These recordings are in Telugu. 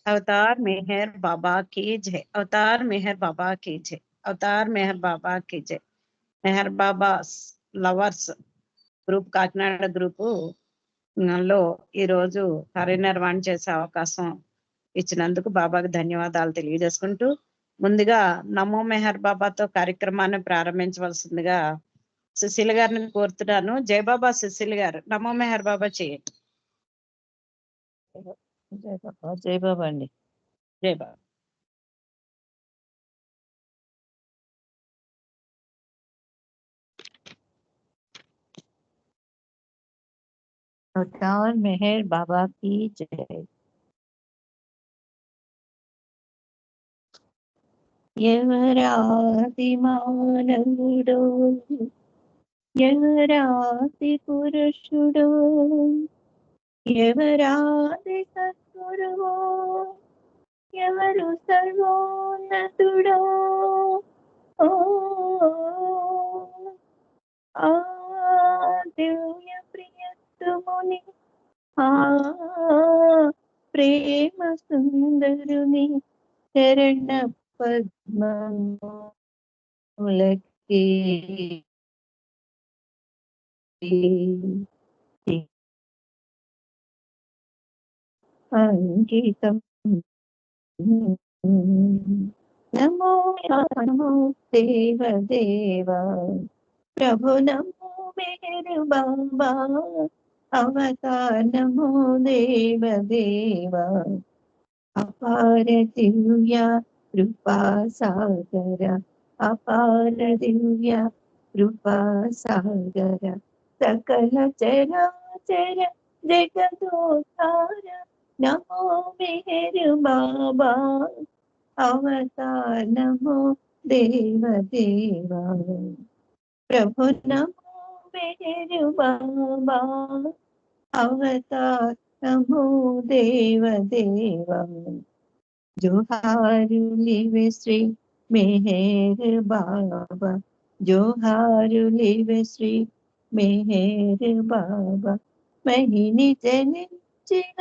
अवतार मेहर बाबा की जय। अवतार मेहर बाबा की जय। अवतार मेहर बाबा की जय। మెహర్ బాబా లవర్స్ గ్రూప్ కాకినాడ గ్రూపు లో ఈరోజు పరినిర్వాణ చేసే అవకాశం ఇచ్చినందుకు బాబాకి ధన్యవాదాలు తెలియజేసుకుంటూ ముందుగా నమో మెహర్ బాబాతో కార్యక్రమాన్ని ప్రారంభించవలసిందిగా సుశీల గారిని కోరుతున్నాను. జై బాబా సుశీల గారు నమో మెహర్ బాబా చేయండి. జై బాబా అండి. జై బాబా. अवतार मेहर बाबा की जय। ఎవరాది మానవుడో ఎవరాది పురుషుడో ఎవరాది సద్గురువో ఎవరు సర్వోన్నతుడో ఓ ఆ దివ్య ప్రియత్వముని ఆ ప్రేమ సుందరుని చరణ పద్మములకి అంకితం. నమో నమో దేవ దేవ ప్రభు నమో మేరు బాబా అవతార్ నమో దేవ దేవ అపార దివ్య కృపా సాగర అపార దివ్య కృపా సాగర సకల చరాచర జగదోధార నమో మేరు బాబా అవతార్ నమో దేవ దేవ ప్రభు నమో మేరు బాబా అవతార్ నమో దేవ దేవ జోహారులివే శ్రీ మెహర్ బాబా జోహారులివే శ్రీ మెహర్ బాబా మహిని జనించిన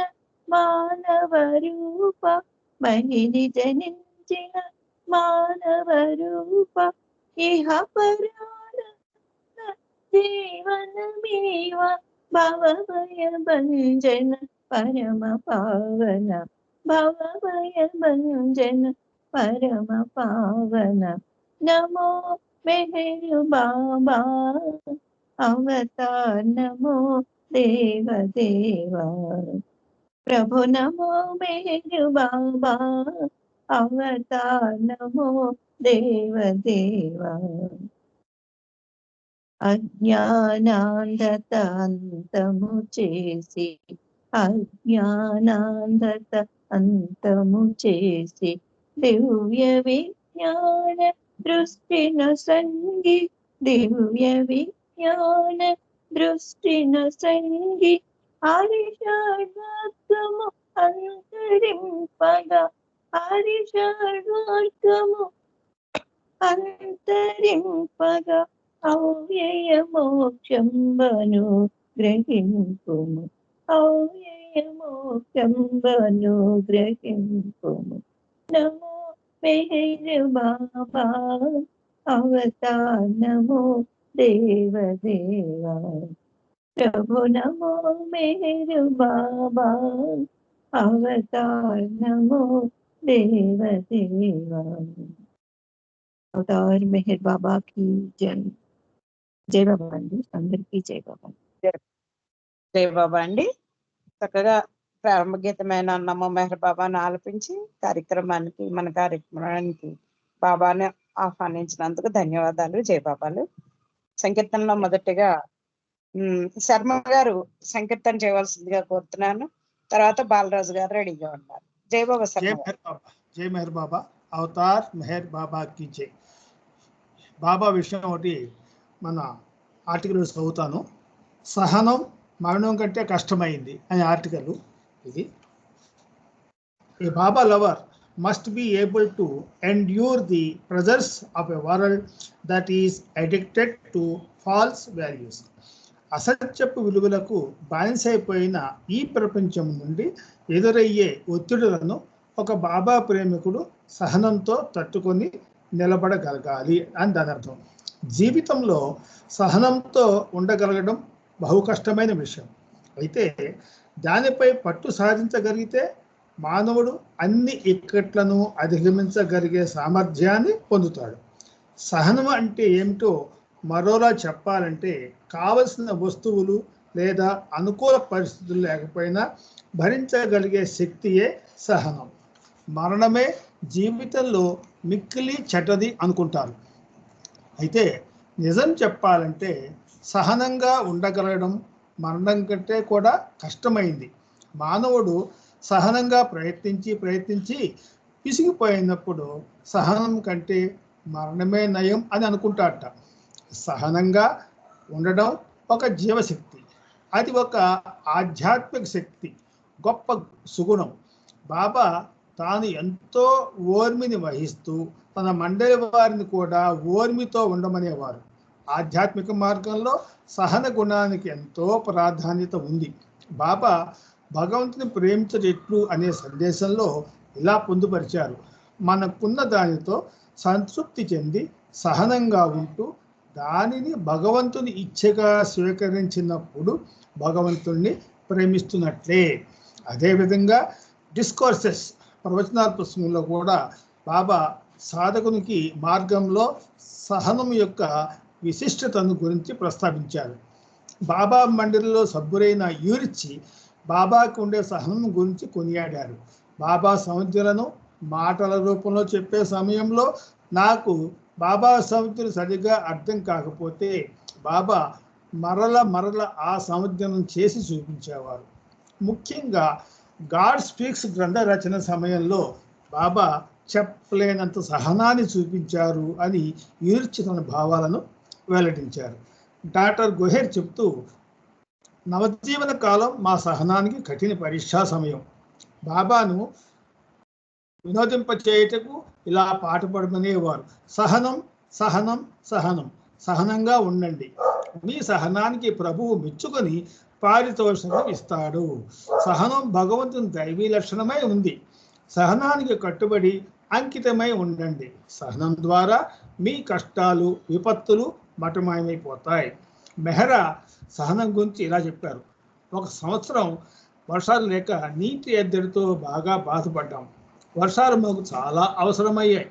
మానవ రూప మహిని జనించిన మానవ రూప ఇహ పరాన జీవనమేవ భవభయ భంజన పరమ పావన భవభయ భంజన పరమ పావన నమో మెహరు బాబా అవతార్ నమో దేవ దేవ ప్రభు నమో మెహరు బాబా అవతార్ నమో దేవ దేవ అజ్ఞానాంధత అంతము చేసి అజ్ఞానాంధత అంతము చేసి దివ్య విజ్ఞాన దృష్టిన సంగి దివ్య విజ్ఞాన దృష్టిన సంగి హరిషడ్వర్గము అంతరింపగా హరిషడ్వర్గము అంతరింపగా అవ్యయ మోక్షంబను గ్రహింపుము అవ్యయ మోక్షంబను గ్రహింపుము నమో మెహర్ బాబా అవతార్ నమో దేవ దేవ ప్రభు నమో మెహర్ బాబా అవతార్ నమో దేవ దేవ అవతార్ మెహర్ బాబా की జై. జై బాబా అండి. అందరికీ జై బాబా. జై బాబా అండి. చక్కగా ప్రారంభ గీతమైన నమో మెహర్ బాబాను ఆలపించి మన కార్యక్రమానికి బాబాని ఆహ్వానించినందుకు ధన్యవాదాలు. జై బాబాలు. సంకీర్తనలో మొదటిగా శర్మ గారు సంకీర్తన చేయవలసిందిగా కోరుతున్నాను. తర్వాత బాలరాజు గారు రెడీగా ఉన్నారు. జై బాబా. జై మెహర్ బాబా. అవతార్ మెహర్ బాబాకి జై. బాబా విషయం ఒకటి మన ఆర్టికల్ చదువుతాను. సహనం మరణం కంటే కష్టమైంది అనే ఆర్టికల్ ఇది. ఏ బాబా lover must be able to endure the pressures of a world that is addicted to false values. అసత్యపు విలువలకు బానిసైపోయిన ఈ ప్రపంచం నుండి ఎదురయ్యే ఒత్తిడులను ఒక బాబా ప్రేమికుడు సహనంతో తట్టుకొని నిలబడగలగాలి అని దాని అర్థం. జీవితంలో సహనంతో ఉండగలగడం బహు కష్టమైన విషయం. అయితే దానిపై పట్టు సాధించగలిగితే మానవుడు అన్ని ఇక్కట్లను అధిగమించగలిగే సామర్థ్యాన్ని పొందుతాడు. సహనం అంటే ఏమిటో మరోలా చెప్పాలంటే, కావలసిన వస్తువులు లేదా అనుకూల పరిస్థితులు లేకపోయినా భరించగలిగే శక్తియే సహనం. మరణమే జీవితంలో మిక్కిలి చెడ్డది అనుకుంటారు. అయితే నిజం చెప్పాలంటే సహనంగా ఉండగలగడం మరణం కంటే కూడా కష్టమైంది. మానవుడు సహనంగా ప్రయత్నించి పిసిగిపోయినప్పుడు సహనం కంటే మరణమే నయం అని అనుకుంటాడట. సహనంగా ఉండడం ఒక జీవశక్తి, అది ఒక ఆధ్యాత్మిక శక్తి, గొప్ప సుగుణం. బాబా తాను ఎంతో ఓర్మిని వహిస్తూ తన మండలి వారిని కూడా ఓర్మితో ఉండమనేవారు. ఆధ్యాత్మిక మార్గంలో సహన గుణానికి ఎంతో ప్రాధాన్యత ఉంది. బాబా భగవంతుని ప్రేమించటెట్లు అనే సందేశంలో ఇలా పొందుపరిచారు: మనకున్న దానితో సంతృప్తి చెంది సహనంగా ఉంటూ దానిని భగవంతుని ఇచ్ఛగా స్వీకరించినప్పుడు భగవంతుణ్ణి ప్రేమిస్తున్నట్లే. అదేవిధంగా డిస్కోర్సెస్ ప్రవచనాల పుస్తకంలో కూడా బాబా సాధకునికి మార్గంలో సహనం యొక్క విశిష్టతను గురించి ప్రస్తావించారు. బాబా మందిరంలో సభ్యులైన యూరిచి బాబాకు ఉండే సహనం గురించి కొనియాడారు. బాబా సంజ్ఞలను మాటల రూపంలో చెప్పే సమయంలో నాకు బాబా సంజ్ఞలు సరిగ్గా అర్థం కాకపోతే బాబా మరల ఆ సంజ్ఞను చేసి చూపించేవారు. ముఖ్యంగా గాడ్ స్పీక్స్ గ్రంథ రచన సమయంలో బాబా చెప్పలేనంత సహనాన్ని చూపించారు అని యూరిచి తన భావాలను వెల్లడించారు. డాక్టర్ గోహెర్ చెప్తూ, నవజీవన కాలం మా సహనానికి కఠిన పరీక్షా సమయం. బాబాను వినోదింపచేయుటకు ఇలా పాట పాడమనేవారు: సహనం సహనం సహనం, సహనంగా ఉండండి, మీ సహనానికి ప్రభువు మెచ్చుకొని పారితోషికం ఇస్తాడు. సహనం భగవంతుని దైవీ లక్షణమై ఉంది. సహనానికి కట్టుబడి అంకితమై ఉండండి. సహనం ద్వారా మీ కష్టాలు విపత్తులు మటమాయమైపోతాయి. మెహ్రా సహనం గురించి ఇలా చెప్పారు: ఒక సంవత్సరం వర్షాలు లేక నీటి ఎద్దడితో బాగా బాధపడ్డాం. వర్షాలు మాకు చాలా అవసరమయ్యాయి.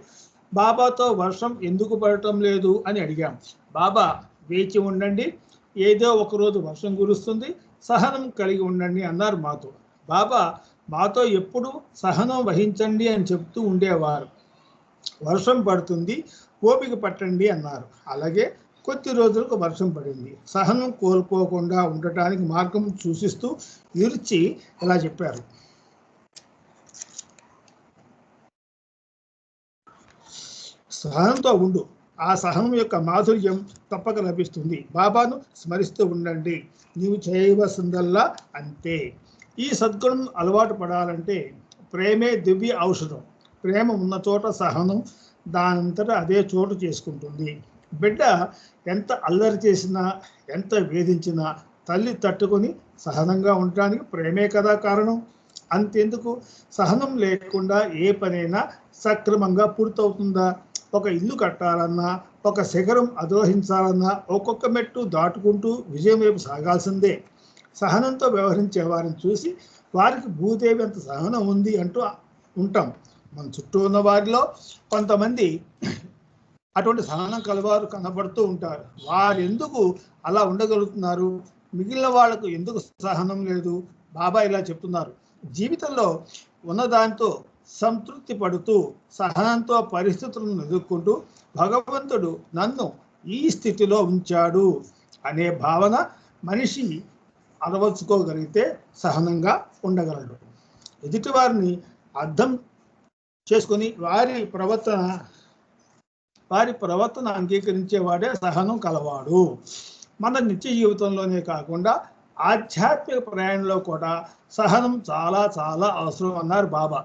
బాబాతో వర్షం ఎందుకు పడటం లేదు అని అడిగాం. బాబా, వేచి ఉండండి, ఏదో ఒకరోజు వర్షం కురుస్తుంది, సహనం కలిగి ఉండండి అన్నారు మాతో. బాబా మాతో ఎప్పుడు సహనం వహించండి అని చెప్తూ ఉండేవారు. వర్షం పడుతుంది, ఓపిక పట్టండి అన్నారు. అలాగే కొద్ది రోజులకు వర్షం పడింది. సహనం కోల్పోకుండా ఉండటానికి మార్గం సూచిస్తూ యూరిచి ఇలా చెప్పారు: సహనంతో ఉండు, ఆ సహనం యొక్క మాధుర్యం తప్పక లభిస్తుంది. బాబాను స్మరిస్తూ ఉండండి, నీవు చేయవలసిందల్లా అంతే. ఈ సద్గుణం అలవాటు పడాలంటే ప్రేమే దివ్య ఔషధం. ప్రేమ ఉన్న చోట సహనం దానంతటా అదే చోటు చేసుకుంటుంది. బిడ్డ ఎంత అల్లరి చేసినా ఎంత వేధించినా తల్లి తట్టుకొని సహనంగా ఉండడానికి ప్రేమే కదా కారణం. అంతెందుకు, సహనం లేకుండా ఏ పనైనా సక్రమంగా పూర్తవుతుందా? ఒక ఇల్లు కట్టాలన్నా, ఒక శిఖరం అధిరోహించాలన్నా ఒక్కొక్క మెట్టు దాటుకుంటూ విజయం వైపు సాగాల్సిందే. సహనంతో వ్యవహరించే వారిని చూసి వారికి భూదేవి అంత సహనం ఉంది అంటూ ఉంటాం. మన చుట్టూ ఉన్న వారిలో కొంతమంది అటువంటి సహనం కలవారు కనబడుతూ ఉంటారు. వారు ఎందుకు అలా ఉండగలుగుతున్నారు? మిగిలిన వాళ్లకు ఎందుకు సహనం లేదు? బాబా ఇలా చెప్తున్నారు: జీవితంలో ఉన్నదాంతో సంతృప్తి పడుతూ సహనంతో పరిస్థితులను ఎదుర్కొంటూ భగవంతుడు నన్ను ఈ స్థితిలో ఉంచాడు అనే భావన మనిషి అలవర్చుకోగలిగితే సహనంగా ఉండగలడు. ఎదుటి వారిని అర్థం చేసుకుని వారి ప్రవర్తన అంగీకరించేవాడే సహనం కలవాడు. మన నిత్య జీవితంలోనే కాకుండా ఆధ్యాత్మిక ప్రయాణంలో కూడా సహనం చాలా చాలా అవసరం అన్నారు బాబా.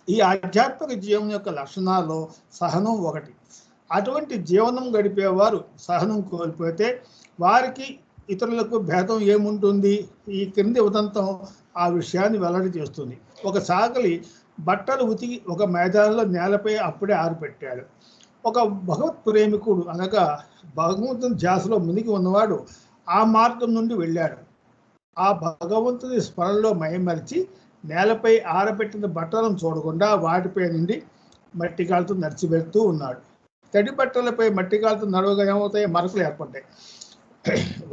ఈ ఆధ్యాత్మిక జీవనం యొక్క లక్షణాల్లో సహనం ఒకటి. అటువంటి జీవనం గడిపేవారు సహనం కోల్పోతే వారికి ఇతరులకు భేదం ఏముంటుంది? ఈ క్రింది ఉదంతం ఆ విషయాన్ని వెల్లడి చేస్తుంది. ఒక సాకలి బట్టలు ఉతికి ఒక మైదానంలో నేలపై అప్పుడే ఆరిపెట్టాడు. ఒక భగవత్ ప్రేమికుడు అనగా భగవంతుని ధ్యాసలో మునిగి ఉన్నవాడు ఆ మార్గం నుండి వెళ్ళాడు. ఆ భగవంతుని స్మరణలో మయమరిచి నేలపై ఆరబెట్టిన బట్టలను చూడకుండా వాటిపై నుండి మట్టి కాలుతూ నడిచి వెళ్తూ ఉన్నాడు. తడి బట్టలపై మట్టి కాలుతూ నడవగా ఏమవుతాయి? మరకలు ఏర్పడ్డాయి.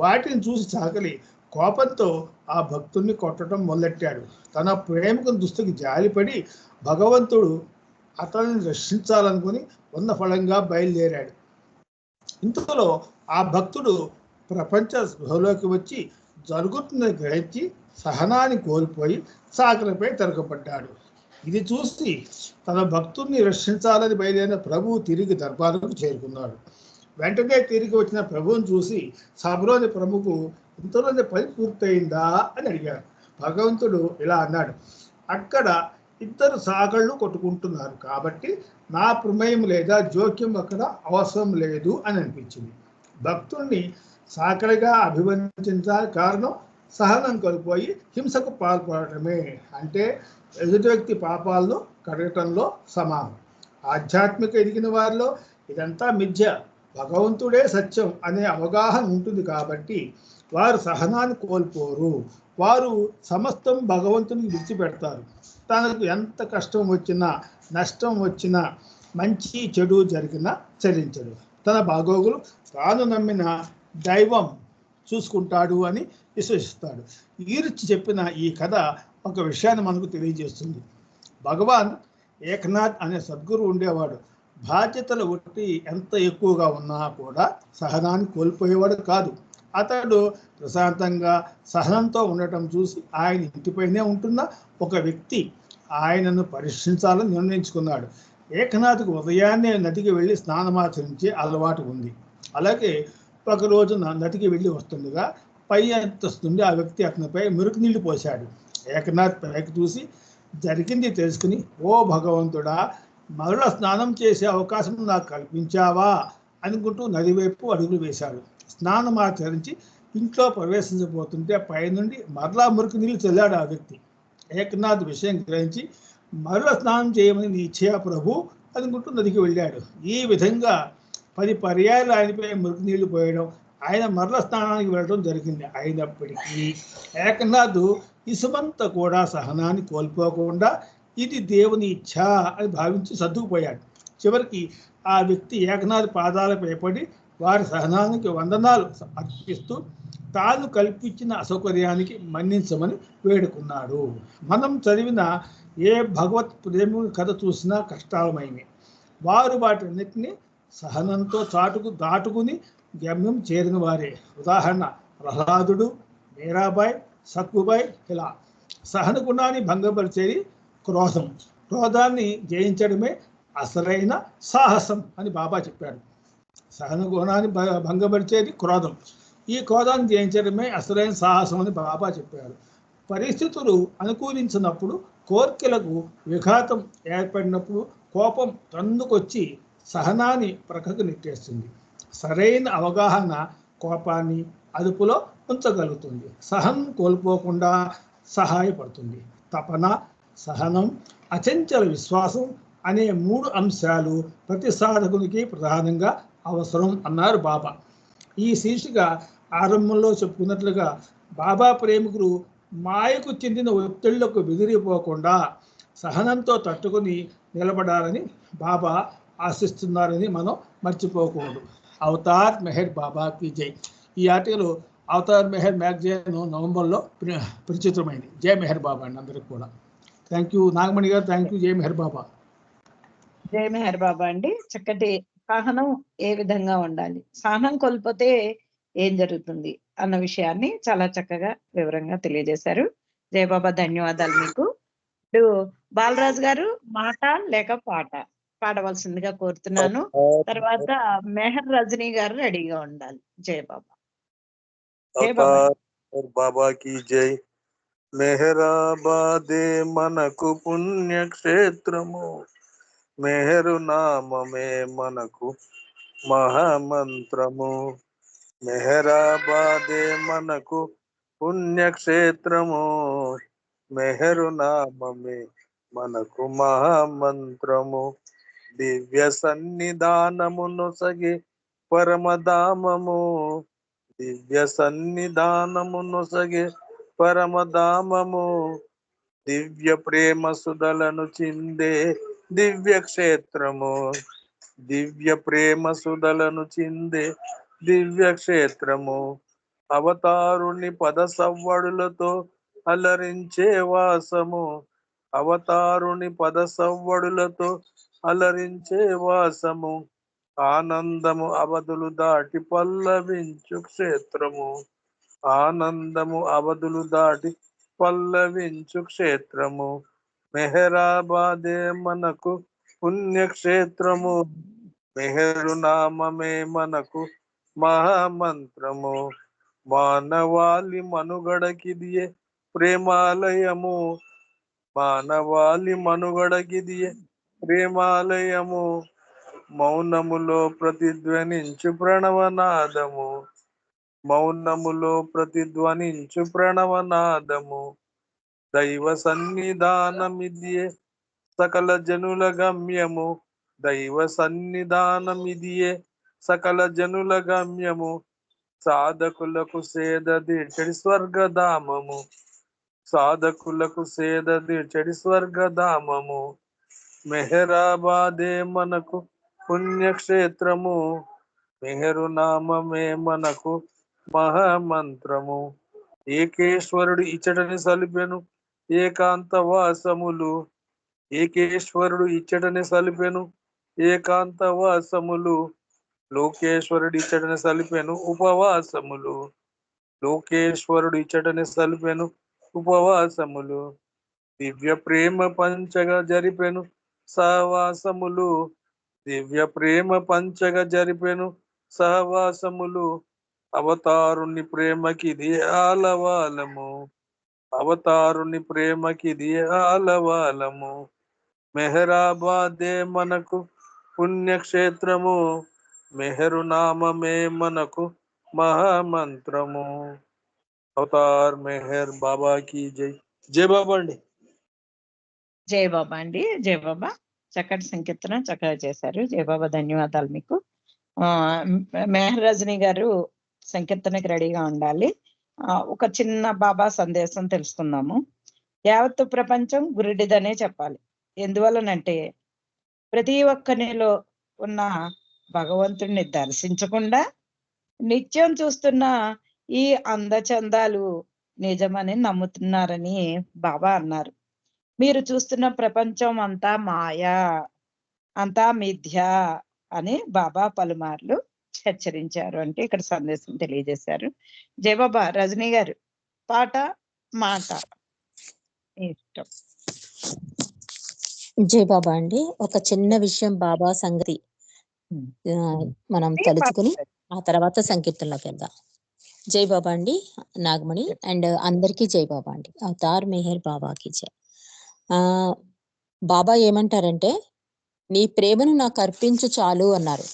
వాటిని చూసి సాకలి కోపంతో ఆ భక్తుడిని కొట్టడం మొదలెట్టాడు. తన ప్రేమికుని దుస్తుకి జాలిపడి భగవంతుడు అతన్ని రక్షించాలనుకుని ఉన్న ఫలంగా బయలుదేరాడు. ఇంతలో ఆ భక్తుడు ప్రపంచ స్పృహలోకి వచ్చి జరుగుతుందని గ్రహించి సహనాన్ని కోల్పోయి సాకలిపై తిరగబడ్డాడు. ఇది చూసి తన భక్తుడిని రక్షించాలని బయలుదేరిన ప్రభువు తిరిగి దర్బారుకు చేరుకున్నాడు. వెంటనే తిరిగి వచ్చిన ప్రభువుని చూసి సభలోని ప్రముఖు, ఇంతలోనే పని పూర్తయిందా అని అడిగాడు. భగవంతుడు ఇలా అన్నాడు, అక్కడ ఇద్దరు సాకళ్ళు కొట్టుకుంటున్నారు కాబట్టి నా ప్రమేయం లేదా జోక్యం అక్కడ అవసరం లేదు అని అనిపించింది. భక్తుడిని సాకలిగా అభివర్ణించడానికి కారణం సహనం కోల్పోయి హింసకు పాల్పడటమే. అంటే ఎదుటి వ్యక్తి పాపాలను కడగటంలో సమానం. ఆధ్యాత్మిక ఎదిగిన వారిలో ఇదంతా మిథ్య, భగవంతుడే సత్యం అనే అవగాహన ఉంటుంది కాబట్టి వారు సహనాన్ని కోల్పోరు. వారు సమస్తం భగవంతునికి విడిచిపెడతారు. తనకు ఎంత కష్టం వచ్చినా నష్టం వచ్చినా మంచి చెడు జరిగినా చలించడు. తన బాగోగులు తాను నమ్మిన దైవం చూసుకుంటాడు అని విశ్వసిస్తాడు. ఈరిచ్చి చెప్పిన ఈ కథ ఒక విషయాన్ని మనకు తెలియజేస్తుంది. భగవాన్ ఏకనాథ్ అనే సద్గురు ఉండేవాడు. బాధ్యతలు ఒట్టి ఎంత ఎక్కువగా ఉన్నా కూడా సహనాన్ని కోల్పోయేవాడు కాదు. అతడు ప్రశాంతంగా సహనంతో ఉండటం చూసి ఆయన ఇంటిపైనే ఉంటున్న ఒక వ్యక్తి ఆయనను పరీక్షించాలని నిర్ణయించుకున్నాడు. ఏకనాథ్కు ఉదయాన్నే నదికి వెళ్ళి స్నానమాచరించే అలవాటు ఉంది. అలాగే ఒక రోజున నదికి వెళ్ళి వస్తుండగా పై అంతస్తు నుండి ఆ వ్యక్తి అతనిపై మురికి నీళ్లు పోశాడు. ఏకనాథ్ పైకి చూసి జరిగింది తెలుసుకుని, ఓ భగవంతుడా, మరల స్నానం చేసే అవకాశం నాకు కల్పించావా అనుకుంటూ నది వైపు అడుగులు వేశాడు. స్నానం ఆచరించి ఇంట్లో ప్రవేశించబోతుంటే పైనుండి మరలా మురికి నీళ్లు చల్లాడు ఆ వ్యక్తి. ఏకనాథ్ విషయం గ్రహించి మరల స్నానం చేయమని నీ ఇచ్చేయా ప్రభు అనుకుంటూ నదికి వెళ్ళాడు. ఈ విధంగా 10 పర్యాయాలు ఆయనపై మురికి నీళ్లు పోయడం, ఆయన మరల స్నానానికి వెళ్ళడం జరిగింది. అయినప్పటికీ ఏకనాథ్ ఇసుమంతా కూడా సహనాన్ని కోల్పోకుండా ఇది దేవుని ఇచ్ఛ అని భావించి సర్దుకుపోయాడు. చివరికి ఆ వ్యక్తి ఏకనాథ్ పాదాలపై పడి వారి సహనానికి వందనాలు అర్పిస్తూ తాను కల్పించిన అసౌకర్యానికి మన్నించమని వేడుకున్నాడు. మనం చదివిన ఏ భగవత్ ప్రేమ కథ చూసినా కష్టాలమైనవి. వారు వాటిన్నిటిని సహనంతో దాటుకుని గమ్యం చేరిన వారే. ఉదాహరణ ప్రహ్లాదుడు, మీరాబాయ్, సక్కుబాయ్. ఇలా సహన గుణాన్ని భంగపరిచేది క్రోధం. క్రోధాన్ని జయించడమే అసలైన సాహసం అని బాబా చెప్పాడు. సహన గుణాన్ని భంగపరిచేది క్రోధం. ఈ క్రోధాన్ని జయించడమే అసలైన సాహసం అని బాబా చెప్పాడు. పరిస్థితులు అనుకూలించినప్పుడు, కోర్కెలకు విఘాతం ఏర్పడినప్పుడు కోపం తన్నుకొచ్చి సహనాన్ని ప్రక్కకు నెట్టేస్తుంది. సరైన అవగాహన కోపాన్ని అదుపులో ఉంచగలుగుతుంది. సహనం కోల్పోకుండా సహాయపడుతుంది. తపన, సహనం, అచంచల విశ్వాసం అనే 3 అంశాలు ప్రతి సాధకునికి ప్రధానంగా అవసరం అన్నారు బాబా. ఈ శీర్షిక ఆరంభంలో చెప్పుకున్నట్లుగా బాబా ప్రేమికులు మాయకు చెందిన ఒత్తిళ్లకు బెదిరిపోకుండా సహనంతో తట్టుకుని నిలబడాలని బాబా ఆశిస్తున్నారని మనం మర్చిపోకూడదు. అవతార్ మెహర్ బాబాకి జై. ఈ ఆర్టికల్ అవతార్ మెహర్ మ్యాగజైన్ నవంబర్లో ప్రచురితమైంది. జై మెహర్ బాబా అండి అందరికి కూడా. థ్యాంక్ యూ నాగమణి గారు. Thank you. జై మెహర్ బాబా. జై మెహర్ బాబా అండి. చక్కటి సహనం ఏ విధంగా ఉండాలి, సహనం కోల్పోతే ఏం జరుగుతుంది అన్న విషయాన్ని చాలా చక్కగా వివరంగా తెలియజేశారు. జై బాబా, ధన్యవాదాలు మీకు. ఇప్పుడు బాలరాజు గారు మాట లేక పాట పాడవలసిందిగా కోరుతున్నాను. తర్వాత మెహర్ రజనీ గారు రెడీగా ఉండాలి. జై బాబా. జై బాబా. బాబాకి జై. మెహరాబాదే మనకు పుణ్యక్షేత్రము, మెహరు నామమే మనకు మహామంత్రము. మెహరాబాదే మనకు పుణ్యక్షేత్రము, మెహరు నామమే మనకు మహామంత్రము. దివ్య సన్నిధానమును సగి పరమధామము, దివ్య సన్నిధానమును సగి పరమధామము. దివ్య ప్రేమ సుధలను చిందే దివ్య క్షేత్రము, దివ్య ప్రేమ సుధలను చిందే దివ్య క్షేత్రము. అవతారుని పద సవ్వడులతో అలరించే వాసము, అవతారుని పద సవ్వడులతో అలరించే వాసము. ఆనందము అవధులు దాటి పల్లవించు క్షేత్రము, ఆనందము అవధులు దాటి పల్లవించు క్షేత్రము. మెహరాబాదే మనకు పుణ్యక్షేత్రము, మెహరు నామమే మనకు మహామంత్రము. మానవాళి మనుగడకిదియే ప్రేమాలయము, మానవాళి మనుగడకిదియే ప్రేమాలయము. మౌనములో ప్రతిధ్వనించు ప్రణవనాదము, మౌనములో ప్రతిధ్వనించు ప్రణవనాదము. దైవ సన్నిధానమిదియే సకల జనుల గమ్యము, దైవ సన్నిధానమిదియే సకల జనుల గమ్యము. సాధకులకు సేద దీర్చడి స్వర్గధామము, సాధకులకు సేద దీర్చడి స్వర్గధామము. మెహరాబాదే మనకు పుణ్యక్షేత్రము, మెహరు నామమే మనకు మహామంత్రము. ఏకేశ్వరుడు ఇచ్చటని సలిపెను ఏకాంత వాసములు, ఏకేశ్వరుడు ఇచ్చటని సలిపెను ఏకాంత వాసములు. లోకేశ్వరుడు ఇచ్చటని సలిపెను ఉపవాసములు, లోకేశ్వరుడు ఇచ్చటని సలిపెను ఉపవాసములు. దివ్య ప్రేమ పంచగా జరిపెను సహవాసములు, దివ్య ప్రేమ పంచగా జరిపెను సహవాసములు. అవతారుని ప్రేమకిది ఆలవాలము, అవతారుని ప్రేమకిది ఆలవాలము. మెహరాబాదే మనకు పుణ్యక్షేత్రము, మెహరు నామమే మనకు మహామంత్రము. అవతార్ మెహర్ బాబా की జై. జై బాబా అండి. జై బాబా అండి, జై బాబా. చక్కటి సంకీర్తన చక్కగా చేశారు. జై బాబా, ధన్యవాదాలు మీకు. మెహర్ రజనీ గారు సంకీర్తనకి రెడీగా ఉండాలి. ఒక చిన్న బాబా సందేశం తెలుసుకుందాము. యావత్తు ప్రపంచం గురుడిదనే చెప్పాలి. ఎందువలనంటే ప్రతి ఒక్కరిలో ఉన్న భగవంతుడిని దర్శించకుండా నిత్యం చూస్తున్న ఈ అందచందాలు నిజమని నమ్ముతున్నారని బాబా అన్నారు. మీరు చూస్తున్న ప్రపంచం అంతా మాయా, అంతా మిథ్య అని బాబా పలుమార్లు హెచ్చరించారు అంటే ఇక్కడ సందేశం తెలియజేశారు. జై బాబా. రజనీ గారు, పాట మాట ఇష్టం. జై బాబా అండి. ఒక చిన్న విషయం బాబా సంగతి మనం తలుచుకుని ఆ తర్వాత సంకీర్తనలోకి వెళ్దాం. జై బాబా అండి, నాగమణి అండ్ అందరికీ జై బాబా అండి. అవతార్ మెహర్ బాబాకి జై. బాబా ఏమంటారంటే, నీ ప్రేమను నాకు అర్పించు చాలు అన్నారు.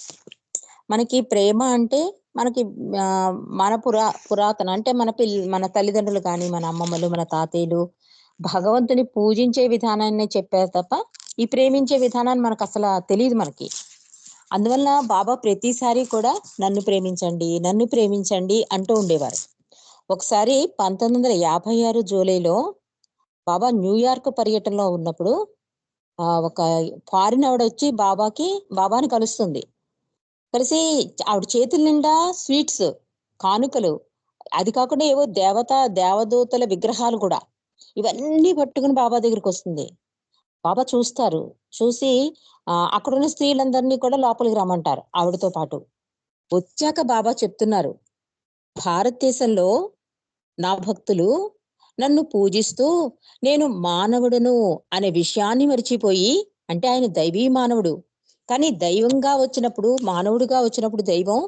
మనకి ప్రేమ అంటే మనకి మన పురాతన అంటే మన తల్లిదండ్రులు కానీ, మన అమ్మమ్మలు, మన తాతయ్యలు భగవంతుని పూజించే విధానాన్ని చెప్పారు తప్ప ఈ ప్రేమించే విధానాన్ని మనకు అసలు తెలియదు మనకి. అందువల్ల బాబా ప్రతిసారి కూడా నన్ను ప్రేమించండి, నన్ను ప్రేమించండి అంటూ ఉండేవారు. ఒకసారి 1956 జూలైలో బాబా న్యూయార్క్ పర్యటనలో ఉన్నప్పుడు ఒక ఫారిన్ ఆవిడ వచ్చి బాబాని కలుస్తుంది. కలిసి ఆవిడ చేతుల నిండా స్వీట్స్, కానుకలు, అది కాకుండా ఏవో దేవదూతల విగ్రహాలు కూడా, ఇవన్నీ పట్టుకుని బాబా దగ్గరికి వస్తుంది. బాబా చూస్తారు. చూసి అక్కడున్న స్త్రీలందరినీ కూడా లోపలికి రమ్మంటారు ఆవిడతో పాటు. వచ్చాక బాబా చెప్తున్నారు, భారతదేశంలో నా భక్తులు నన్ను పూజిస్తూ నేను మానవుడును అనే విషయాన్ని మర్చిపోయి, అంటే ఆయన దైవీ మానవుడు, కానీ దైవంగా వచ్చినప్పుడు, మానవుడిగా వచ్చినప్పుడు దైవం,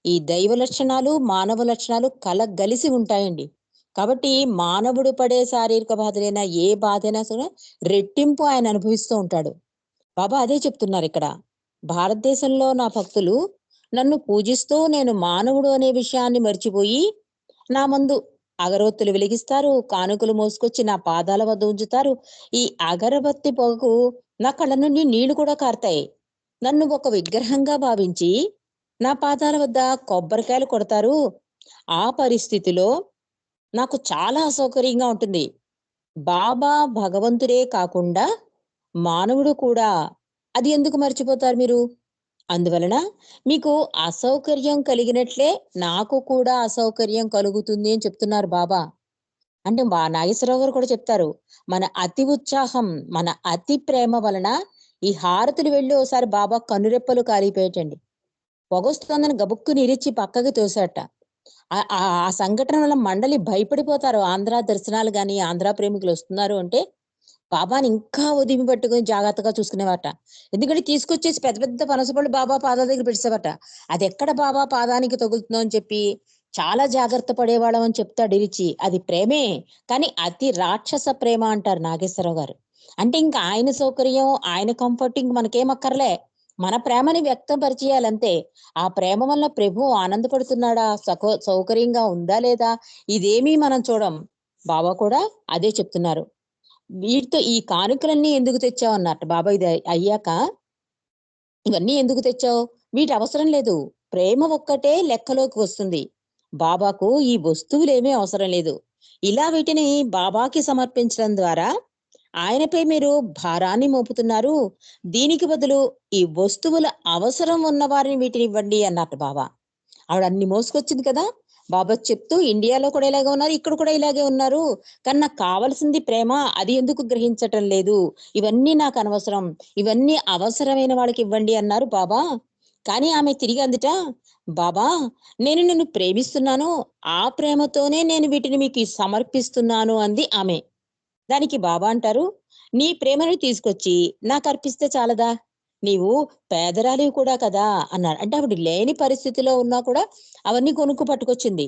ఈ దైవ లక్షణాలు మానవ లక్షణాలు కలగలిసి ఉంటాయండి. కాబట్టి మానవుడు పడే శారీరక బాధలైనా ఏ బాధైనా సరే రెట్టింపు ఆయన అనుభవిస్తూ ఉంటాడు. బాబా అదే చెప్తున్నారు ఇక్కడ. భారతదేశంలో నా భక్తులు నన్ను పూజిస్తూ నేను మానవుడు అనే విషయాన్ని మర్చిపోయి నా ముందు అగరొత్తులు వెలిగిస్తారు, కానుకలు మోసుకొచ్చి నా పాదాల వద్ద ఉంచుతారు. ఈ అగరబత్తి పొగకు నా కళ్ళ నుండి నీళ్లు కూడా కారుతాయి. నన్ను ఒక విగ్రహంగా భావించి నా పాదాల వద్ద కొబ్బరికాయలు కొడతారు. ఆ పరిస్థితిలో నాకు చాలా అసౌకర్యంగా ఉంటుంది. బాబా భగవంతుడే కాకుండా మానవుడు కూడా. అది ఎందుకు మర్చిపోతారు మీరు? అందువలన మీకు అసౌకర్యం కలిగినట్లే నాకు కూడా అసౌకర్యం కలుగుతుంది అని చెప్తున్నారు బాబా. అంటే నాగేశ్వరరావు గారు కూడా చెప్తారు, మన అతి ఉత్సాహం, మన అతి ప్రేమ వలన ఈ హారతులు వెళ్ళి ఓసారి బాబా కనురెప్పలు కాలిపోయేటండి. పొగొస్తుందని గబుక్కుని ఇరిచి పక్కకి తోసేట. ఆ సంఘటన వల్ల మండలి భయపడిపోతారు. ఆంధ్ర దర్శనాలు గాని, ఆంధ్ర ప్రేమికులు వస్తున్నారు అంటే బాబాని ఇంకా ఉదిమి పట్టుకుని జాగ్రత్తగా చూసుకునేవాట. ఎందుకంటే తీసుకొచ్చేసి పెద్ద పెద్ద పనసపళ్ళు బాబా పాదాల దగ్గర పెట్టేసేవాట. అది ఎక్కడ బాబా పాదానికి తగులుతుందో అని చెప్పి చాలా జాగ్రత్త పడేవాళ్ళం అని చెప్తాడు ఇరిచి. అది ప్రేమే, కానీ అతి రాక్షస ప్రేమ అంటారు నాగేశ్వరరావు గారు. అంటే ఇంకా ఆయన సౌకర్యం, ఆయన కంఫర్టింగ్ మనకేం అక్కర్లే. మన ప్రేమని వ్యక్తపరిచేయాలంతే. ఆ ప్రేమ వల్ల ప్రభు ఆనందపడుతున్నాడా, సౌకర్యంగా ఉందా లేదా, ఇదేమీ మనం చూడం. బాబా కూడా అదే చెప్తున్నారు. వీటితో ఈ కానుకలన్నీ ఎందుకు తెచ్చావు అన్నట్టు బాబా. ఇది అయ్యాక ఇవన్నీ ఎందుకు తెచ్చావు? వీటి అవసరం లేదు, ప్రేమ ఒక్కటే లెక్కలోకి వస్తుంది. బాబాకు ఈ వస్తువులేమీ అవసరం లేదు. ఇలా వీటిని బాబాకి సమర్పించడం ద్వారా ఆయనపై మీరు భారాన్ని మోపుతున్నారు. దీనికి బదులు ఈ వస్తువుల అవసరం ఉన్న వారిని వీటిని ఇవ్వండి అన్నట్టు బాబా. ఆవిడ అన్ని మోసుకొచ్చింది కదా. బాబా చెప్తూ ఇండియాలో కూడా ఇలాగే ఉన్నారు, ఇక్కడ కూడా ఇలాగే ఉన్నారు, కానీ నాకు కావాల్సింది ప్రేమ, అది ఎందుకు గ్రహించటం లేదు? ఇవన్నీ నాకు అనవసరం, ఇవన్నీ అవసరమైన వాళ్ళకి ఇవ్వండి అన్నారు బాబా. కానీ ఆమె తిరిగి అందుట, బాబా నేను నిన్ను ప్రేమిస్తున్నాను, ఆ ప్రేమతోనే నేను వీటిని మీకు సమర్పిస్తున్నాను అంది ఆమె. దానికి బాబా అంటారు, నీ ప్రేమను తీసుకొచ్చి నాకు అర్పిస్తే చాలదా? నీవు పేదరాలివి కూడా కదా అన్నారు. అంటే ఆవిడ లేని పరిస్థితిలో ఉన్నా కూడా అవన్నీ కొనుక్కు పట్టుకొచ్చింది.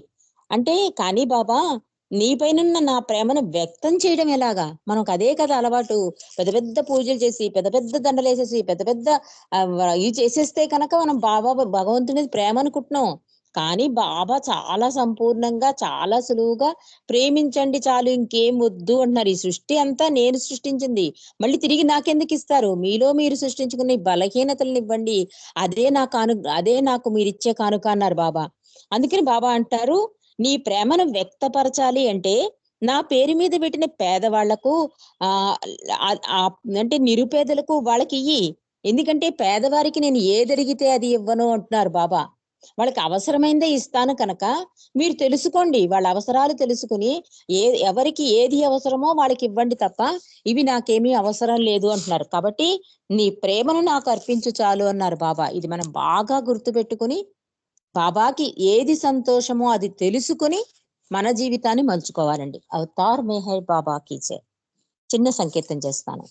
అంటే కానీ బాబా నీపైనున్న నా ప్రేమను వ్యక్తం చేయడం ఎలాగా? మనకు అదే కదా అలవాటు. పెద్ద పెద్ద పూజలు చేసి, పెద్ద పెద్ద దండలు వేసేసి, పెద్ద పెద్ద ఇవి చేసేస్తే కనుక మనం బాబా భగవంతుని ప్రేమ అనుకుంటున్నాం. కానీ బాబా చాలా సంపూర్ణంగా, చాలా సులువుగా ప్రేమించండి చాలు, ఇంకేం వద్దు అంటున్నారు. ఈ సృష్టి అంతా నేను సృష్టించింది, మళ్ళీ తిరిగి నాకెందుకు ఇస్తారు? మీలో మీరు సృష్టించుకున్న ఈ బలహీనతలను ఇవ్వండి, అదే నాకు మీరిచ్చే కానుక అన్నారు బాబా. అందుకని బాబా అంటారు, నీ ప్రేమను వ్యక్తపరచాలి అంటే నా పేరు మీద పెట్టిన పేదవాళ్లకు అంటే నిరుపేదలకు వాళ్ళకి ఇయ్యి. ఎందుకంటే పేదవారికి నేను ఏదడిగితే అది ఇవ్వను అంటున్నారు బాబా. వాళ్ళకి అవసరమైందే ఇస్తాను కనుక మీరు తెలుసుకోండి, వాళ్ళ అవసరాలు తెలుసుకుని ఎవరికి ఏది అవసరమో వాళ్ళకి ఇవ్వండి తప్ప ఇవి నాకేమీ అవసరం లేదు అంటున్నారు. కాబట్టి నీ ప్రేమను నాకు అర్పించు చాలు అన్నారు బాబా. ఇది మనం బాగా గుర్తుపెట్టుకుని బాబాకి ఏది సంతోషమో అది తెలుసుకుని మన జీవితాన్ని మలుచుకోవాలండి. అవతార్ మెహర్ బాబాకి జై. చిన్న సంకీర్తన చేస్తాను.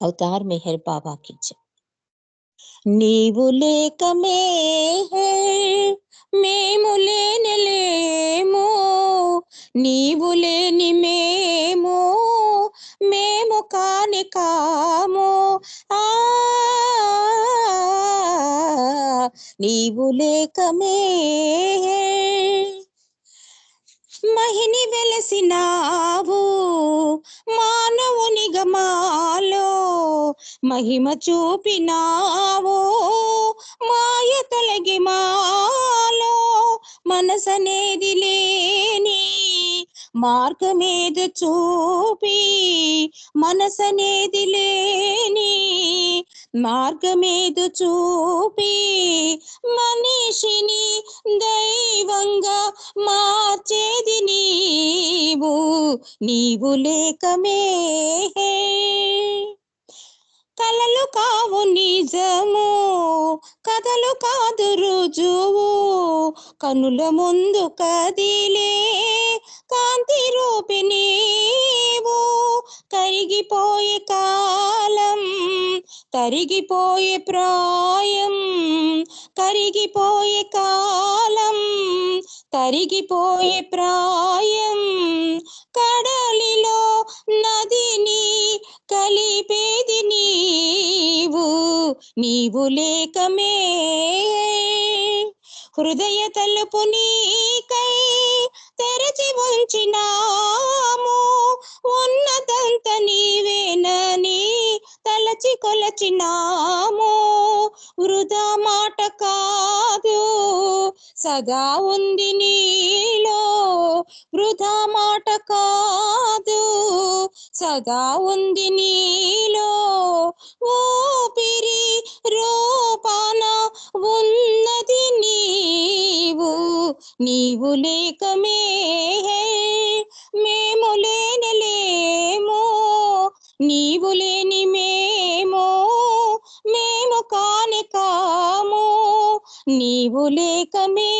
అవతార్ మెహర్ బాబాకి జై. నీవు లేక మేము లేనేలేము, నీవు లేని మేము కాని కాము. నీవు లేక మహిని వెలసినావు మానవుని గమాలో, మహిమ చూపినావు మాయ తొలగి మాలో. మనసనేది లేని మార్గమేద చూపి, మనసనేది లేని మార్గమేదు చూపి మనిషిని దైవంగా మార్చేది నీవు, నీవు లేకమే. కలలు కావు నిజము, కథలు కాదు రుజువు, కనుల ముందు కదిలే కాంతి రూపి నీవు. కరిగిపోయే కాలం, తరిగిపోయే ప్రాయం, కరిగిపోయే కాలం, తరిగిపోయే ప్రాయం. కడలిలో నదిని కలిపేది నీవు, నీవు లేకమే హృదయ తలుపు నీకై తెరచి ఉంచినాము ఉన్నదంత నీవేనని తలచి కొలచినాము వృధా మాట కాదు సదా ఉంది నీలో వృధా మాట కాదు సదా ఉంది నీలో ఊపిరి రూపాన ఉన్నది నీవు నీవు లేకమే మేము లేనలేమో నీవు లేని మేము కాని కాము నీవు లేకమే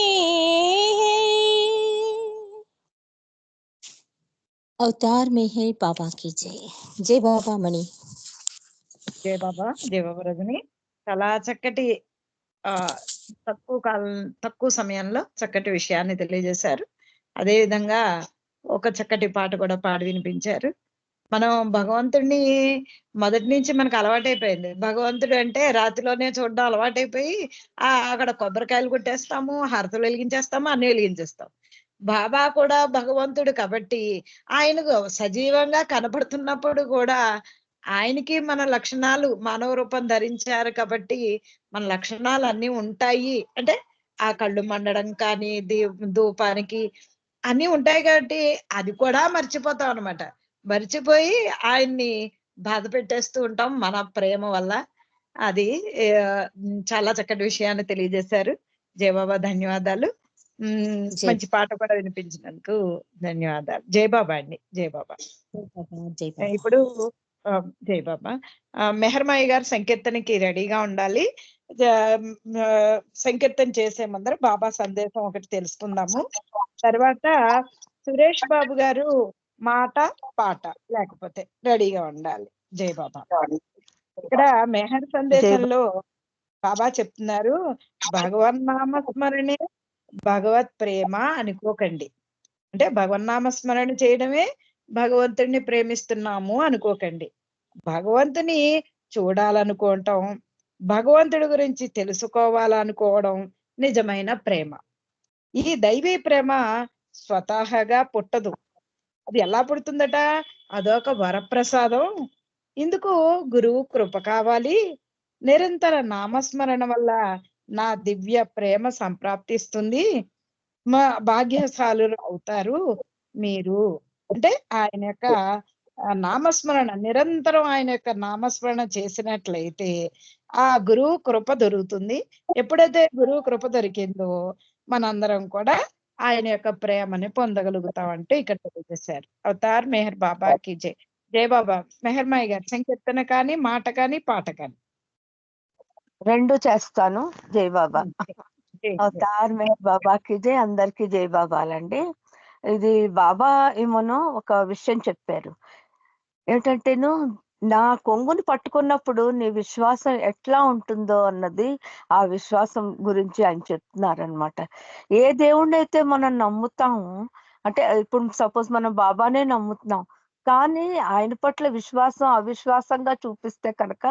अवतार में है बाबा की जय जय बाबा मणि జయ బాబా రజని చాలా చక్కటి తక్కువ సమయంలో చక్కటి విషయాన్ని తెలియజేశారు. అదే విధంగా ఒక చక్కటి పాట కూడా పాడి వినిపించారు. మనం భగవంతుడిని మొదటి నుంచి మనకు అలవాటైపోయింది. భగవంతుడు అంటే రాత్రిలోనే చూడడం అలవాటైపోయి అక్కడ కొబ్బరికాయలు కొట్టేస్తాము, హారతులు వెలిగించేస్తాము, అన్ని వెలిగించేస్తాం. బాబా కూడా భగవంతుడు కాబట్టి ఆయనకు సజీవంగా కనపడుతున్నప్పుడు కూడా ఆయనకి మన లక్షణాలు మానవ రూపం ధరించారు కాబట్టి మన లక్షణాలు అన్ని ఉంటాయి. అంటే ఆ కళ్ళు మండడం కానీ ధూపానికి అన్ని ఉంటాయి కాబట్టి అది కూడా మర్చిపోతాం అనమాట. మర్చిపోయి ఆయన్ని బాధ పెట్టేస్తూ ఉంటాం మన ప్రేమ వల్ల. అది చాలా చక్కటి విషయాన్ని తెలియజేశారు. జయబాబా ధన్యవాదాలు. మంచి పాట కూడా వినిపించినందుకు ధన్యవాదాలు. జయబాబా అండి. జయబాబా. ఇప్పుడు జయబాబా మెహర్మాయి గారు సంకీర్తనకి రెడీగా ఉండాలి. సంకీర్తన చేసే ముందర బాబా సందేశం ఒకటి తెలుసుకుందాము. తర్వాత సురేష్ బాబు గారు మాట పాట లేకపోతే రెడీగా ఉండాలి. జయబాబా. ఇక్కడ మెహర్ సందేశంలో బాబా చెప్తున్నారు, భగవన్నామ స్మరణే భగవత్ ప్రేమ అనుకోకండి. అంటే భగవన్నామ స్మరణ చేయడమే భగవంతుడిని ప్రేమిస్తున్నాము అనుకోకండి. భగవంతుని చూడాలనుకోవటం, భగవంతుడి గురించి తెలుసుకోవాలనుకోవడం నిజమైన ప్రేమ. ఈ దైవీ ప్రేమ స్వతహాగా పుట్టదు. అది ఎలా పుడుతుందట? అదొక వరప్రసాదం. ఇందుకు గురువు కృప కావాలి. నిరంతర నామస్మరణ వల్ల నా దివ్య ప్రేమ సంప్రాప్తిస్తుంది. మా భాగ్యశాలులు అవుతారు మీరు. అంటే ఆయన యొక్క నామస్మరణ నిరంతరం ఆయన యొక్క నామస్మరణ చేసినట్లయితే ఆ గురువు కృప దొరుకుతుంది. ఎప్పుడైతే గురువు కృప దొరికిందో మనందరం కూడా ఆయన యొక్క ప్రేమని పొందగలుగుతామంటూ ఇక్కడ తెలియజేశారు. అవతార్ మెహర్ బాబాకి జై. జయ బాబా. మెహర్మాయి గారు సంకీర్తన కానీ మాట కానీ పాట కానీ రెండు చేస్తాను. జై బాబా. అవతార్ మెహర్ బాబాకి జై. అందరికి జై బాబాలండి. ఇది బాబా ఏమోనో ఒక విషయం చెప్పారు. ఏంటంటేను, నా కొంగుని పట్టుకున్నప్పుడు నీ విశ్వాసం ఎట్లా ఉంటుందో అన్నది ఆ విశ్వాసం గురించి ఆయన చెప్తున్నారనమాట. ఏ దేవుణ్ణి అయితే మనం నమ్ముతాము, అంటే ఇప్పుడు సపోజ్ మనం బాబానే నమ్ముతున్నాం, కానీ ఆయన పట్ల విశ్వాసం అవిశ్వాసంగా చూపిస్తే కనుక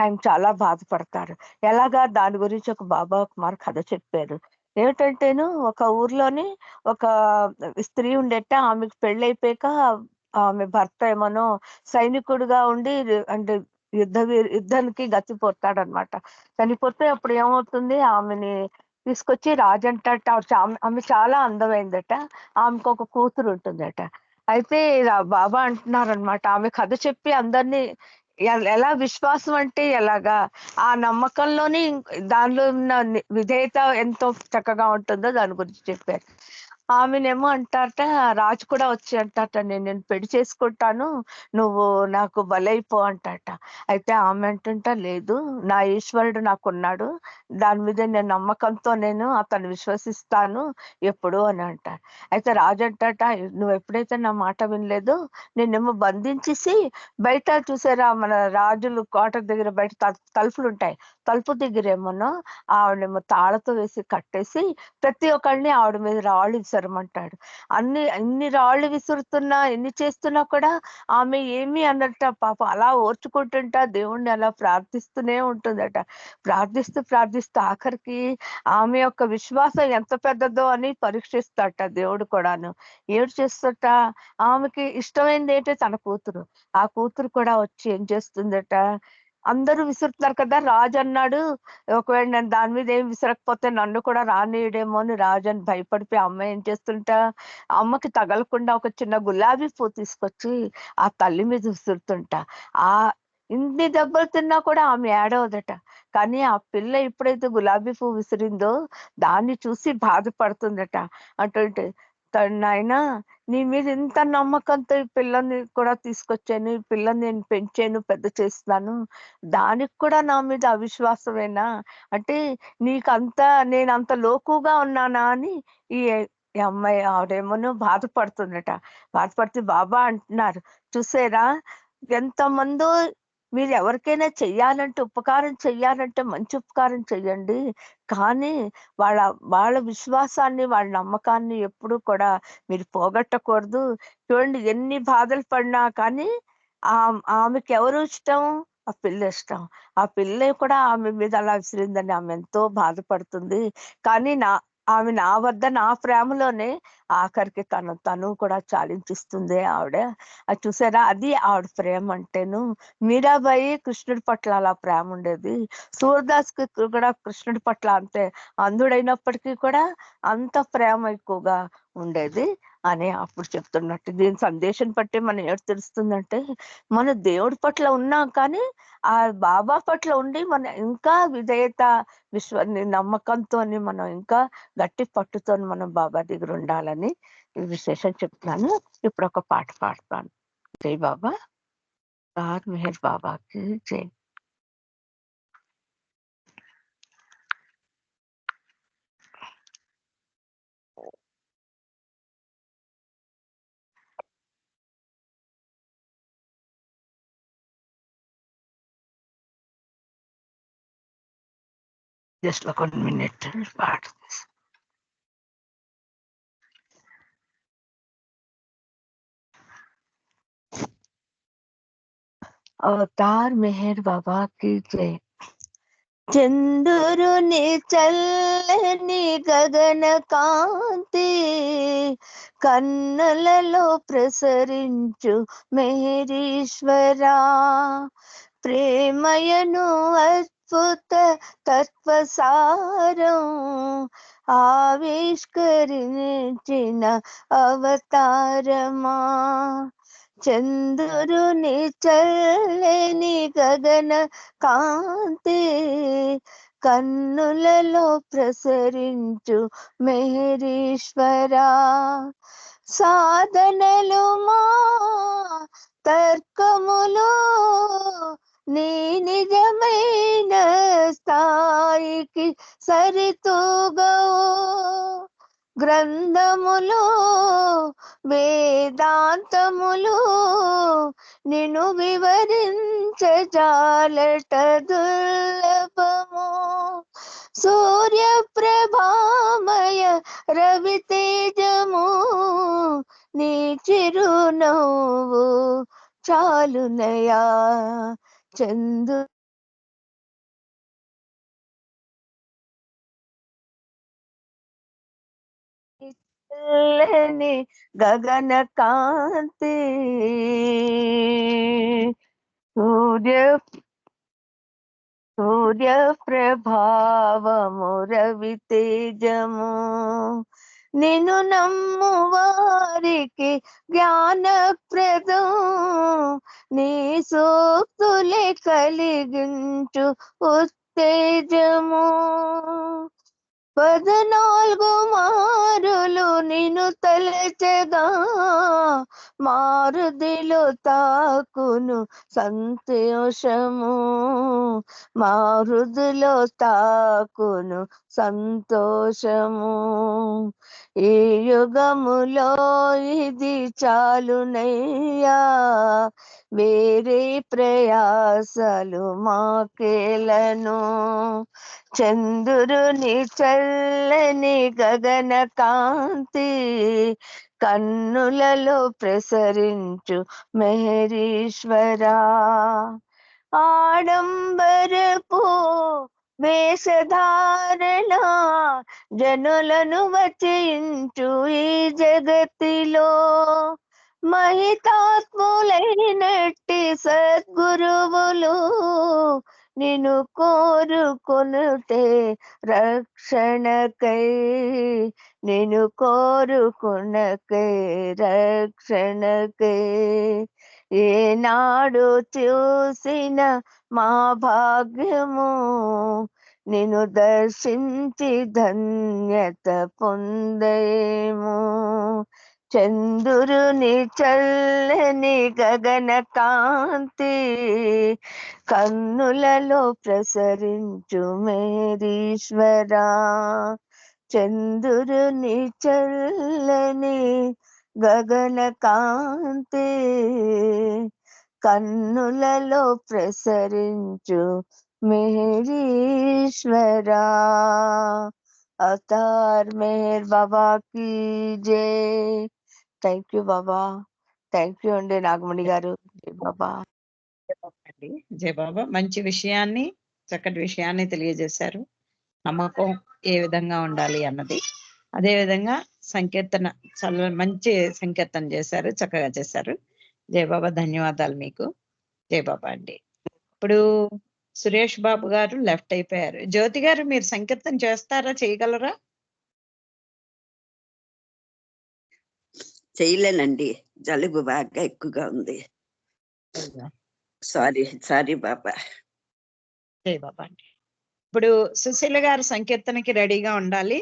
ఆయన చాలా బాధపడతారు. ఎలాగా దాని గురించి ఒక బాబా కుమార్ కథ చెప్పారు. ఏమిటంటేను, ఒక ఊర్లోని ఒక స్త్రీ ఉండేట. ఆమెకు పెళ్ళైపోయాక ఆమె భర్త ఏమనో సైనికుడుగా ఉండి అంటే యుద్ధానికి గతిపోతాడనమాట. చనిపోతే అప్పుడు ఏమవుతుంది, ఆమెని తీసుకొచ్చి రాజంటట. ఆమె చాలా అందమైందట. ఆమెకు ఒక కూతురు ఉంటుందట. అయితే బాబా అంటున్నారనమాట, ఆమె కథ చెప్పి అందరినీ ఎలా విశ్వాసం అంటే ఎలాగా, ఆ నమ్మకంలోని దానిలో ఉన్న విధేయత ఎంతో చక్కగా ఉంటుందో దాని గురించి చెప్పారు. ఆమెనేమో అంటారట, రాజు కూడా వచ్చి అంటారట, నేను పెళ్లి చేసుకుంటాను, నువ్వు నాకు బలైపో అంటారట. అయితే ఆమె అంటుంట, లేదు, నా ఈశ్వరుడు నాకున్నాడు, దాని మీద నేను నమ్మకంతో నేను అతను విశ్వసిస్తాను ఎప్పుడు అని అంటారు. అయితే రాజు అంటారట, నువ్వు ఎప్పుడైతే నా మాట వినలేదు, నేనేమో బంధించేసి బయట చూసారా, మన రాజులు కోట దగ్గర బయట తలుపులు ఉంటాయి, తలుపు దగ్గర ఏమోనో ఆవిడేమో తాళతో వేసి కట్టేసి ప్రతి ఒక్కరిని ఆవిడ మీద రాళ్ళు విసరమంటాడు. అన్ని రాళ్ళు విసురుతున్నా, ఎన్ని చేస్తున్నా కూడా ఆమె ఏమి అన్నట్ట పాపం అలా ఓర్చుకుంటూ ఉంటుంట దేవుణ్ణి అలా ప్రార్థిస్తూనే ఉంటుందట. ప్రార్థిస్తూ ఆఖరికి ఆమె యొక్క విశ్వాసం ఎంత పెద్దదో అని పరీక్షిస్తాట దేవుడు కూడాను. ఏడు చేస్తట, ఆమెకి ఇష్టమైంది ఏంటంటే తన కూతురు. ఆ కూతురు కూడా వచ్చి ఏం చేస్తుందట, అందరూ విసురుతున్నారు కదా, రాజు అన్నాడు ఒకవేళ నేను దాని మీద ఏం విసరకపోతే నన్ను కూడా రానియడేమో అని రాజు అని భయపడిపోయి అమ్మ ఏం చేస్తుంటా, అమ్మకి తగలకుండా ఒక చిన్న గులాబీ పువ్వు తీసుకొచ్చి ఆ తల్లి మీద విసురుతుంటా. ఆ ఇన్ని దెబ్బలు తిన్నా కూడా ఆమె ఏడవదట. కానీ ఆ పిల్ల ఎప్పుడైతే గులాబీ పువ్వు విసిరిందో దాన్ని చూసి బాధపడుతుందట. అంటే నాయనా, నీ మీద ఇంత నమ్మకంతో ఈ పిల్లని కూడా తీసుకొచ్చాను, ఈ పిల్లని నేను పెంచాను, పెద్ద చేస్తున్నాను, దానికి కూడా నా మీద అవిశ్వాసమేనా? అంటే నీకంతా నేను అంత లోకుగా ఉన్నానా అని ఈ ఈ అమ్మాయి ఆవిడేమోనో బాధపడుతుందట. బాధపడితే బాబా అంటున్నారు, చూసారా ఎంతమందో, మీరు ఎవరికైనా చెయ్యాలంటే, ఉపకారం చెయ్యాలంటే మంచి ఉపకారం చెయ్యండి, కానీ వాళ్ళ వాళ్ళ విశ్వాసాన్ని, వాళ్ళ నమ్మకాన్ని ఎప్పుడు కూడా మీరు పోగొట్టకూడదు. చూడండి ఎన్ని బాధలు పడినా కానీ ఆమెకి ఎవరు ఇష్టం? ఆ పిల్ల ఇష్టం. ఆ పిల్ల కూడా ఆమె మీద అలా విసిరిందని ఆమె ఎంతో బాధపడుతుంది. కానీ ఆమె నా వద్ద నా ప్రేమలోనే ఆఖరికి తను కూడా చాలించిస్తుంది ఆవిడ. అది చూసారా, అది ఆవిడ ప్రేమ అంటేను. మీరాబాయి కృష్ణుడి పట్ల అలా ప్రేమ ఉండేది. సూర్దాస్ కి కూడా కృష్ణుడి పట్ల అంతే, అంధుడైనప్పటికీ కూడా అంత ప్రేమ ఎక్కువగా ఉండేది అని అప్పుడు చెప్తున్నట్టు. దీని సందేశం బట్టి మనం ఏడు తెలుస్తుందంటే, మన దేవుడి పట్ల ఉన్నాం కానీ ఆ బాబా పట్ల ఉండి మన ఇంకా విధేయత, నమ్మకంతో మనం ఇంకా గట్టి పట్టుతో మనం బాబా దగ్గర ఉండాలని ఈ విశేషం చెప్తున్నాను. ఇప్పుడు ఒక పాట పాడతాను. జై బాబా, రార్ మెహర్ బాబాకి జై. జస్ట్ ఒక మినిట్ పాట. అవతార్ మెహర్ బాబా కి జై. చంద్రుని చల్లని గగన కాంతి కన్నులలో ప్రసరించు మెహరీశ్వరా, ప్రేమయను అద్భుత తత్వసారం ఆవిష్కరించిన అవతారమా. చంద్రుని చల్లని గగన కాంతి కన్నులలో ప్రసరించు మెహరీశ్వరా, సాధనలు మా తర్కములు నీ నిజమైన స్థాయికి సరితూగవు, గ్రంథములు వేదాంతములు నిన్ను వివరించజాలట దుర్లభము. సూర్య ప్రభామయ రవి తేజము నీ చిరునవ్వు చాలునయా. చందు గగన కాంతి సూర్య ప్రభావము రవి తేజము నిన్ను నమ్ము వారికి జ్ఞానప్రదం నీ సూక్తులే కలిగించు ఉత్తేజము. 14 మారులు నిన్ను తలచగా మారుదిలో తాకును సంతోషము, మారుదిలో తాకును సంతోషము. ఈ యుగములో ఇది చాలునయ్యా, వేరే ప్రయాసలు మాకేలను. చంద్రుని చల్లని గగన కాంతి కన్నులలో ప్రసరించు మెహరీశ్వరా, ఆడంబరపు వేషధారణ జనులను వచించు ఈ జగతిలో మహితాత్ములైనట్టి సద్గురువులు నిన్ను కోరుకొనుటే రక్షణకై, నిన్ను కోరుకొనకై రక్షణకై. ఏనాడు చూసిన మా భాగ్యము నిన్ను దర్శించి ధన్యత పొందేము. చంద్రుని చల్లని గగన కాంతి కన్నులలో ప్రసరించు మేరీశ్వరా. చంద్రుని చల్లని గగన కాంతి కన్నులలో ప్రసరించు మేరీశ్వరా. అవతార్ మెహర్ బాబా కీ జై. Thank you Baba. Thank you అండి నాగమణి గారు. జై బాబా. జై బాబా. మంచి విషయాన్ని, చక్కటి విషయాన్ని తెలియజేశారు. నమ్మకం ఏ విధంగా ఉండాలి అన్నది. అదే విధంగా సంకీర్తన చాలా మంచి సంకీర్తన చేశారు, చక్కగా చేశారు. జై బాబా. ధన్యవాదాలు మీకు. జై బాబా అండి. ఇప్పుడు సురేష్ బాబు గారు లెఫ్ట్ అయిపోయారు. జ్యోతి గారు మీరు సంకీర్తన చేస్తారా, చేయగలరా? చేయలేనండి, జలుబు బాగా ఎక్కువగా ఉంది. సారీ బాబా. జై బాబా అండి. ఇప్పుడు సుశీల గారు సంకీర్తనకి రెడీగా ఉండాలి.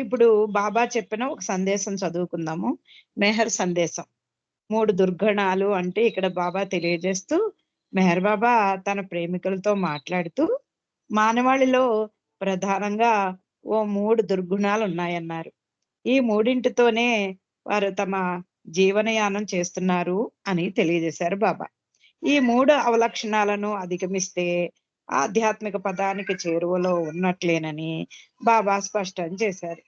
ఇప్పుడు బాబా చెప్పిన ఒక సందేశం చదువుకుందాము. మెహర్ సందేశం. 3 దుర్గుణాలు అంటే ఇక్కడ బాబా తెలియజేస్తూ, మెహర్ బాబా తన ప్రేమికులతో మాట్లాడుతూ మానవాళిలో ప్రధానంగా 3 దుర్గుణాలు ఉన్నాయన్నారు. ఈ 3ంటితోనే వారు తమ జీవనయానం చేస్తున్నారు అని తెలియజేశారు బాబా. ఈ 3 అవలక్షణాలను అధిగమిస్తే ఆధ్యాత్మిక పదానికి చేరువలో ఉన్నట్లేనని బాబా స్పష్టం చేశారు.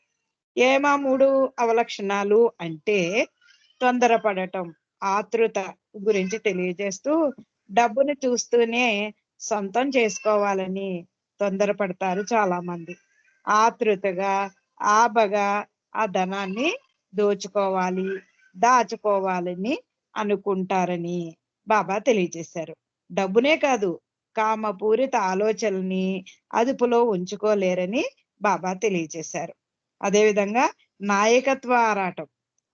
ఏమా 3 అవలక్షణాలు అంటే తొందరపడటం, ఆతృత గురించి తెలియజేస్తూ డబ్బుని చూస్తూనే సొంతం చేసుకోవాలని తొందరపడతారు చాలా మంది. ఆతృతగా ఆబగా ఆ ధనాన్ని దోచుకోవాలి, దాచుకోవాలని అనుకుంటారని బాబా తెలియజేశారు. డబ్బునే కాదు, కామపూరిత ఆలోచనల్ని అదుపులో ఉంచుకోలేరని బాబా తెలియజేశారు. అదేవిధంగా నాయకత్వ ఆరాటం,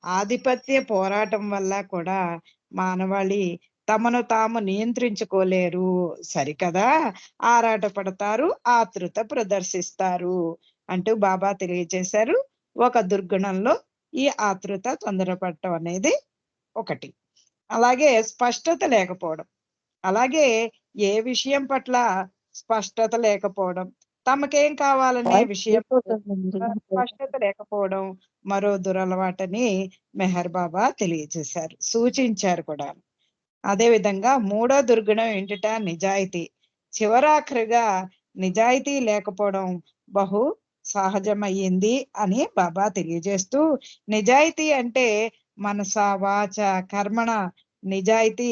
ఆధిపత్య పోరాటం వల్ల కూడా మానవాళి తమను తాము నియంత్రించుకోలేరు సరికదా, ఆరాట పడతారు, ఆతృత ప్రదర్శిస్తారు అంటూ బాబా తెలియజేశారు. ఒక దుర్గుణంలో ఈ ఆతృత, తొందరపడటం అనేది ఒకటి. అలాగే స్పష్టత లేకపోవడం, అలాగే ఏ విషయం పట్ల స్పష్టత లేకపోవడం, తమకేం కావాలనే విషయం స్పష్టత లేకపోవడం మరో దురలవాటని మెహర్ బాబా తెలియజేశారు, సూచించారు కూడా. అదే విధంగా 3వ దుర్గుణం ఏంటిట? నిజాయితీ. చివరాఖరిగా నిజాయితీ లేకపోవడం బహు సహజమయ్యింది అని బాబా తెలియజేస్తూ, నిజాయితీ అంటే మనస వాచ కర్మణ నిజాయితీ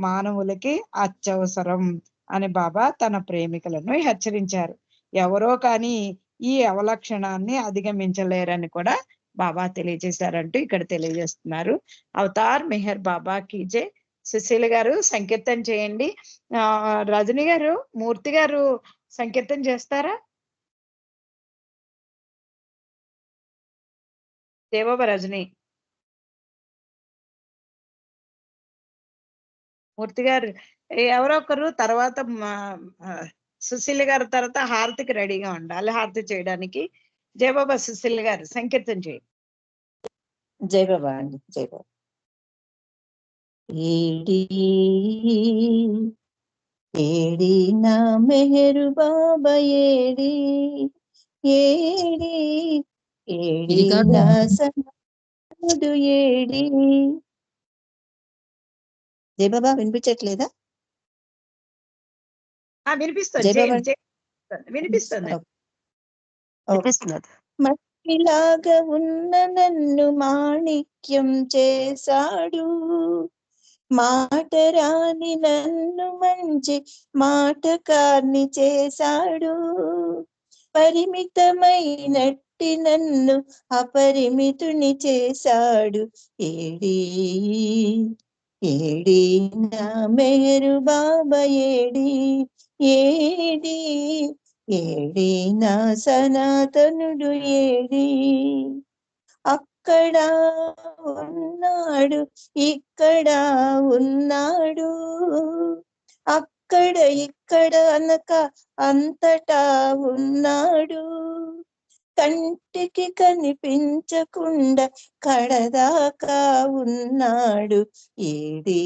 మానవులకి అత్యవసరం అని బాబా తన ప్రేమికులను హెచ్చరించారు. ఎవరో కానీ ఈ అవలక్షణాన్ని అధిగమించలేరని కూడా బాబా తెలియజేశారంటూ ఇక్కడ తెలియజేస్తున్నారు. అవతార్ మెహర్ బాబా కీ జై. సుశీల గారు సంకీర్తన చేయండి. రజని గారు, మూర్తి గారు సంకీర్తన చేస్తారా? దేవోబ రజని. మూర్తి గారు ఎవరో ఒకరు తర్వాత సుశీల గారి తర్వాత హారతికి రెడీగా ఉండాలి, హారతి చేయడానికి. జయబాబా సుశీల గారు సంకీర్తన చేయండి. జై బాబా అండి. జై బాబా. ఏడి ఏడి నా మెహరు బాబా ఏడి, ఏడి ఏడి నా సనాడు ఏడి. జై బాబా వినిపించట్లేదా? వినిపిస్తుంది. మట్టిలాగా ఉన్న నన్ను మాణిక్యం చేశాడు, మాట రాని నన్ను మంచి మాటకాన్ని చేశాడు, పరిమితమైనట్టి నన్ను అపరిమితుని చేశాడు. ఏడీ ఏడీ నా మెహరు బాబా ఏడీ, ఏడీ ఏడీ నా సనాతనుడు ఏడీ. అక్కడ ఉన్నాడు, ఇక్కడ ఉన్నాడు, అక్కడ ఇక్కడ అనక అంతటా ఉన్నాడు, కంటికి కనిపించకుండా కడదాకా ఉన్నాడు. ఏడీ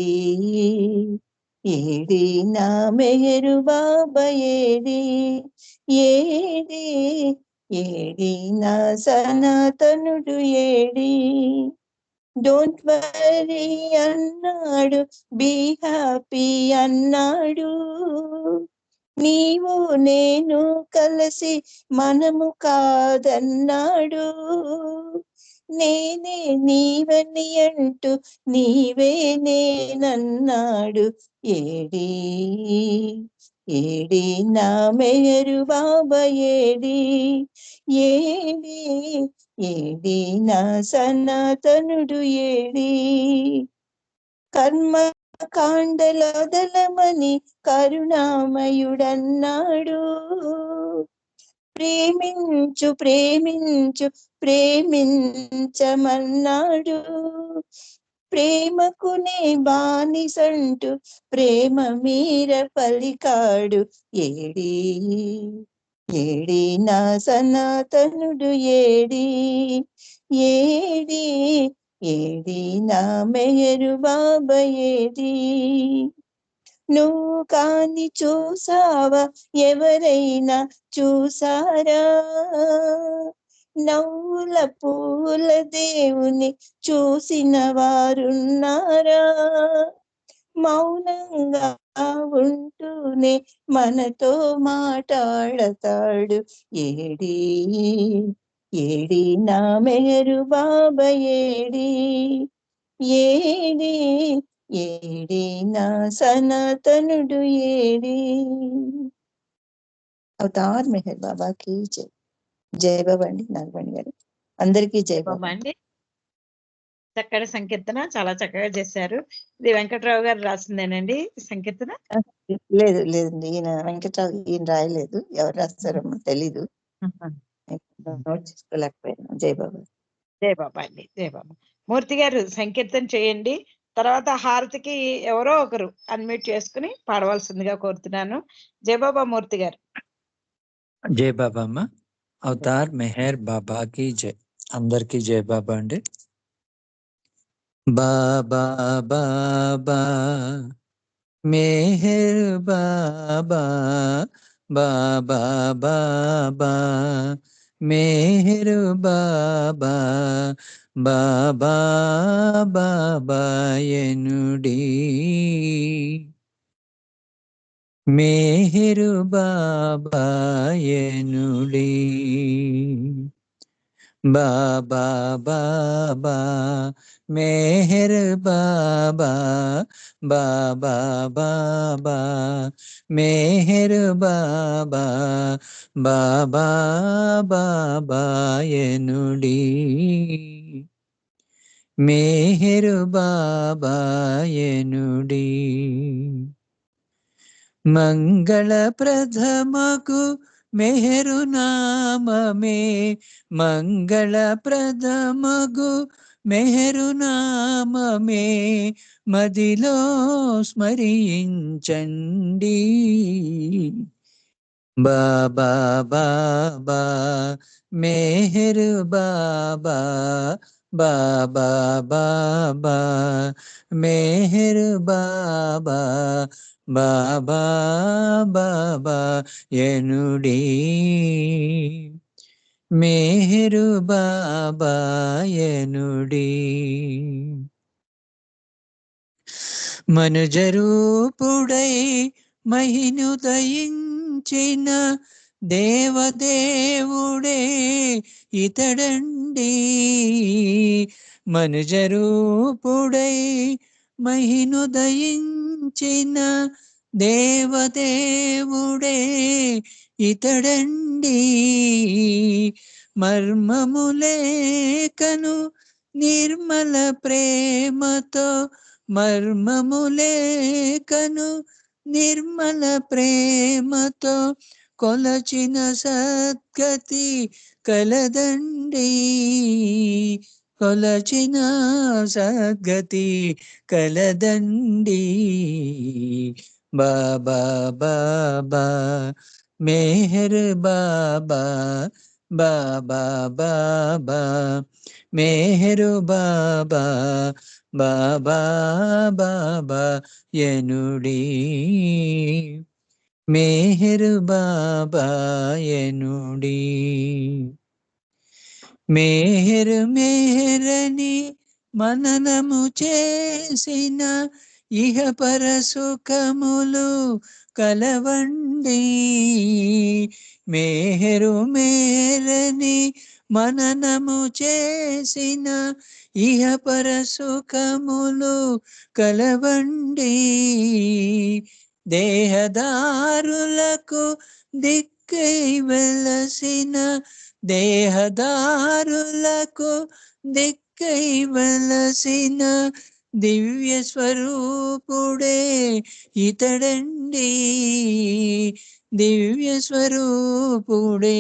ఏడీ నా మెహరు బాబా ఏడీ, ఏడీ ఏడీ నా సనాతనుడు ఏడీ. డోంట్ వరీ అన్నాడు, బీ హ్యాపీ అన్నాడు, నీవు నేను కలిసి మనము కాదన్నాడు, నేనే నీవని అంటూ నీవే నేనన్నాడు. ఏడీ ఏడీ నా మెహరు బాబా ఏడీ, ఏడీ ఏడీ నా సనాతనుడు ఏడీ. కర్మ కాండలొదలమని కరుణామయుడన్నాడు, ప్రేమించు ప్రేమించు ప్రేమించమన్నాడు, ప్రేమకునే బానిసంటూ ప్రేమ మీర పలికాడు. ఏడీ ఏడీ నా సనాతనుడు ఏడీ, ఏడీ ఏడీ నా మెహరు బాబా ఏడీ. నువ్వు కాని చూసావా, ఎవరైనా చూసారా, నవ్వుల పూల దేవుని చూసిన వారున్నారా, మౌనంగా ఉంటూనే మనతో మాట్లాడతాడు. ఏడీ ఏడీ నా మెహరు బాబా ఏడీ, ఏడీ ఏడీ నా సనాతనుడు ఏడీ. అవతార్ మెహర్ బాబాకి జై. జై బాబా అండి నాగమణి గారు, అందరికీ జై బాబా అండి. చక్కటి సంకీర్తన చాలా చక్కగా చేశారు. ఇది వెంకట్రావు గారు రాసిందేనండి సంకీర్తన? లేదు లేదండి, ఈయన వెంకట్రావు ఈయన రాయలేదు, ఎవరు రాస్తారమ్మా తెలీదు, నోట్ చేసుకోలేకపోయాను. జై బాబా. జై బాబా అండి, జై బాబా. మూర్తి గారు సంకీర్తన చేయండి. తర్వాత హారతికి ఎవరో ఒకరు అన్మ్యూట్ చేసుకుని పాడవలసిందిగా కోరుతున్నాను. జై బాబా మూర్తి గారు. జై బాబా అమ్మ. అవతార్ మెహర్ బాబాకి జై. అందరికి జై బాబా అండి. బాబా బాబా మెహర్ బాబా, బాబా బాబా మెహర్ బాబా, బాబా బాబా ఎనుడి మెహరు బాబా ఎనుడి, బాబా బాబా మెహర్ బాబా, బాబా బాబా మెహర్ బాబా, బాబా బాబా ఎనుడి మెహరు బాబా ఎనుడి. మంగళప్రథమకు మెహరు నామమే, మంగళప్రథమగు మెహరు నామమే మదిలో స్మరించండి. బాబా బాబా మెహరు బాబా, బాబా బాబా మెహరు బాబా, బాబా బాబా ఎనుడి మెహరు బాబా ఎనుడి. మనుజరూపుడై మహిను దయించిన దేవదేవుడే ఇతడండి, మనుజరూపుడై మహినుదయించిన దేవదేవుడే ఇతడండి. మర్మములేకను నిర్మల ప్రేమతో, మర్మములేకను నిర్మల ప్రేమతో కొలచిన సద్గతి కలదండి. కొలచిన సద్గతి కలదండి. బాబా బాబా మెహర్ బాబా, బాబా బాబా మెహరు బాబా, బాబా బాబా ఎనుడి. మెహరు బాబా ఎనుడి. మెహరు మెహరని మననము చేసిన ఇహ పర సుఖములు కలవండి. మెహరు మెహరని మననము చేసిన ఇహ పర సుఖములు కలవండి. దేహదారులకు దిక్కై వెలసిన, దేహదారులకు దిక్కై వెలసిన దివ్య స్వరూపుడే ఇతడండి. దివ్య స్వరూపుడే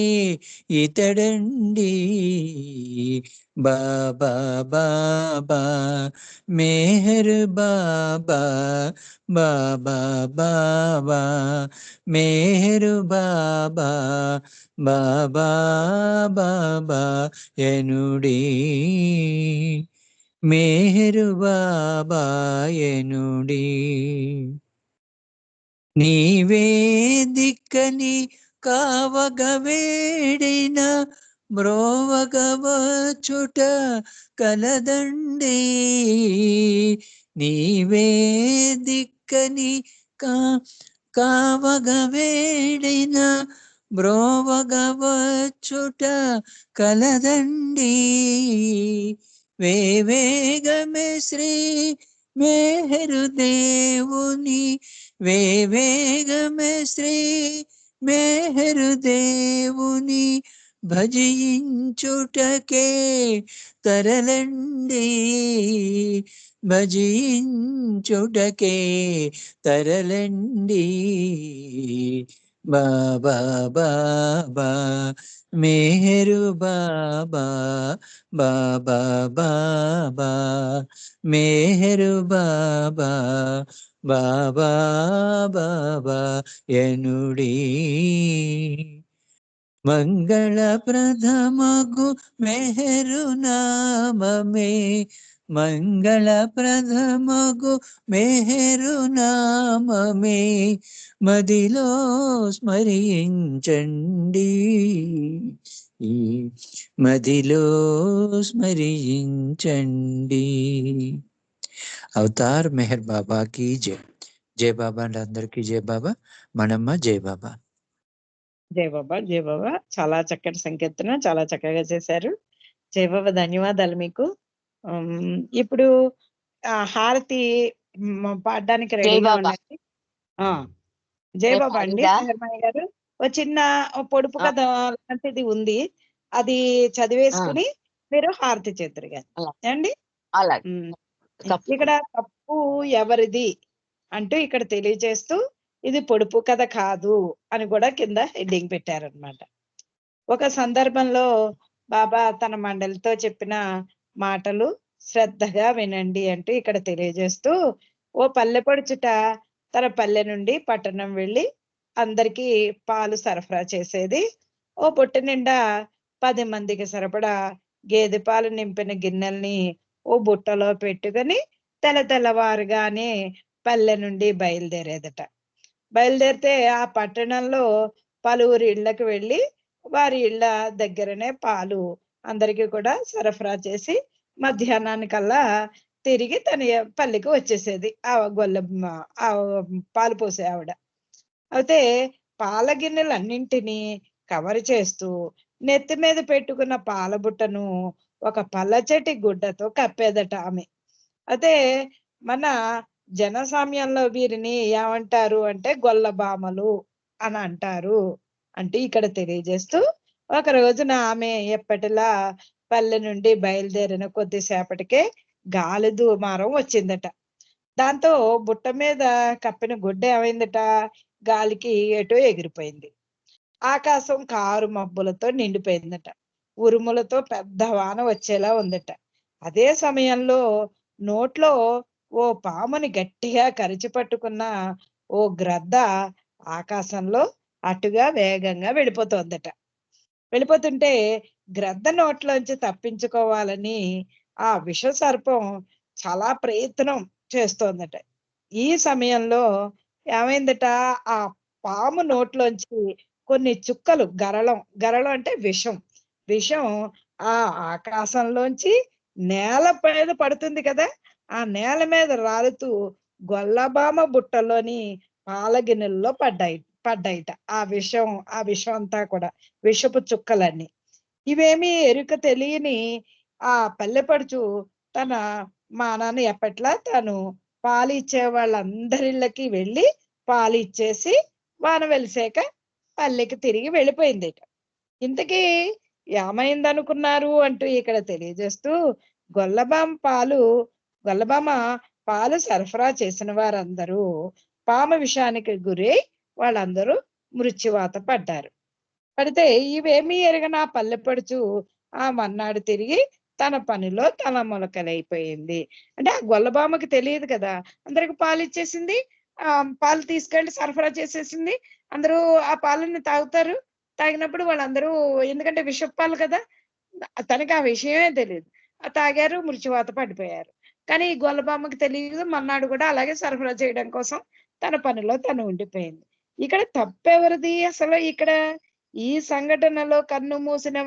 ఇతడండి. బాబా బాబా మెహర్ బాబా, బాబా బాబా మెహరు బాబా, బాబా బాబా ఎనుడి. మెహరు బాబా ఎనుడి. నీవే దిక్కని కావగ వేడిన మ్రోవగవచుట కలదండి. నీవే దిక్కని కావగ వేడిన బ్రోవగవచుట కలదండి. వేవేగమే శ్రీ మెహరు దేవుని, వేవేగమే శ్రీ మెహరు దేవుని భజించుటకే తరలండి. భజించుటకే తరలండి. బాబా బాబా మెహరు బాబా, బాబా బాబా మెహరు బాబా, బాబా బాబా ఎనుడి. మంగళప్రదమగు మెహరు నామమే, మంగళప్రదమగు మెహరు నామమే మదిలో స్మరించండి. మదిలో స్మరించండి. అవతార్ మెహర్ బాబా की जय. జై బాబా అంటే అందరికీ జై బాబా. మనమ్మ జై బాబా. జై బాబా, జై బాబా. చాలా చక్కటి సంకీర్తన, చాలా చక్కగా చేశారు. జై బాబా, ధన్యవాదాలు మీకు. ఇప్పుడు హారతి పాడడానికి జై రెడీగా బాబా. ఉండండి. జై నేను బాబా అండి. పాడిందా? మెహర్మాయి గారు ఓ చిన్న పొడుపు ఆ, కథ లాంటిది ఉంది, అది ఆ, చదివేసుకుని మీరు హారతి చేద్దరు గారు అలా అండి. అలాగే ఇక్కడ తప్పకుండా. తప్పు ఎవరిది అంటూ ఇక్కడ తెలియజేస్తూ ఇది పొడుపు కథ కాదు అని కూడా కింద హెడ్డింగ్ పెట్టారనమాట. ఒక సందర్భంలో బాబా తన మండలితో చెప్పిన మాటలు శ్రద్ధగా వినండి అంటూ ఇక్కడ తెలియజేస్తూ, ఓ పల్లెపడుచుట తన పల్లె నుండి పట్టణం వెళ్ళి అందరికీ పాలు సరఫరా చేసేది. ఓ పొట్టు నిండా 10 మందికి సరిపడా గేదె పాలు నింపిన గిన్నెల్ని ఓ బుట్టలో పెట్టుకుని తెల్లవారుగానే పల్లె నుండి బయలుదేరేదట. బయలుదేరితే ఆ పట్టణంలో పలువురి ఇళ్లకు వెళ్ళి వారి ఇళ్ల దగ్గరనే పాలు అందరికీ కూడా సరఫరా చేసి మధ్యాహ్నానికల్లా తిరిగి తన పల్లెకి వచ్చేసేది ఆ ఆ పాలు పోసే ఆవిడ. అయితే పాల గిన్నెలన్నింటినీ కవర్ చేస్తూ నెత్తి మీద పెట్టుకున్న పాల బుట్టను ఒక పల్లచెటి గుడ్డతో కప్పేదట ఆమె. అయితే మన జనసామ్యంలో వీరిని ఏమంటారు అంటే గొల్లబామలు అని అంటారు. అంటే ఇక్కడ తెలియజేస్తూ ఒక రోజున ఆమె ఎప్పటిలా పల్లె నుండి బయలుదేరిన కొద్దిసేపటికే గాలి దుమారం వచ్చిందట. దాంతో బుట్ట మీద కప్పిన గుడ్డ ఏమైందట, గాలికి ఎటో ఎగిరిపోయింది. ఆకాశం కారు మబ్బులతో నిండిపోయిందట. ఉరుములతో పెద్ద వాన వచ్చేలా ఉందట. అదే సమయంలో నోట్లో ఓ పాముని గట్టిగా కరిచి పట్టుకున్న ఓ గ్రద్ద ఆకాశంలో అటుగా వేగంగా వెళ్ళిపోతోందట. వెళ్ళిపోతుంటే గ్రద్ద నోట్లోంచి తప్పించుకోవాలని ఆ విష సర్పం చాలా ప్రయత్నం చేస్తోందట. ఈ సమయంలో ఏమైందట, ఆ పాము నోట్లోంచి కొన్ని చుక్కలు గరళం అంటే విషం ఆ ఆకాశంలోంచి నేల మీద పడుతుంది కదా, ఆ నేల మీద రాలుతూ గొల్లబామ బుట్టలోని పాలగిన్నెల్లో పడ్డాయిట ఆ విషం అంతా కూడా, విషపు చుక్కలన్నీ. ఇవేమీ ఎరుక తెలియని ఆ పల్లెపడుచు తన మానాన్న ఎప్పట్లా తను పాలు ఇచ్చే వాళ్ళందరిళ్ళకి వెళ్ళి పాలు ఇచ్చేసి వాన వెలిసాక పల్లెకి తిరిగి వెళ్ళిపోయిందిట. ఇంతకీ ఏమైందనుకున్నారు అంటూ ఇక్కడ తెలియజేస్తూ గొల్లబామ పాలు సరఫరా చేసిన వారందరూ పాము విషానికి గురై వాళ్ళందరూ మృత్యువాత పడితే ఇవేమీ ఎరగన పల్లెపడుచు ఆ మన్నాడు తిరిగి తన పనిలో తన మొలకలైపోయింది. అంటే ఆ గొల్లబామకి తెలియదు కదా, అందరికి పాలు ఇచ్చేసింది, పాలు తీసుకెళ్లి సరఫరా చేసేసింది. అందరూ ఆ పాలని తాగుతారు. తాగినప్పుడు వాళ్ళందరూ, ఎందుకంటే విషపాలు కదా, తనకి ఆ విషయమే తెలియదు. తాగారు, మృత్యువాత పడిపోయారు. కానీ ఈ గొల్లబామకి తెలియదు. మన్నాడు కూడా అలాగే సరఫరా చేయడం కోసం తన పనిలో తను ఉండిపోయింది. ఇక్కడ తప్పెవరిది అసలు? ఇక్కడ ఈ సంఘటనలో కన్ను మూసిన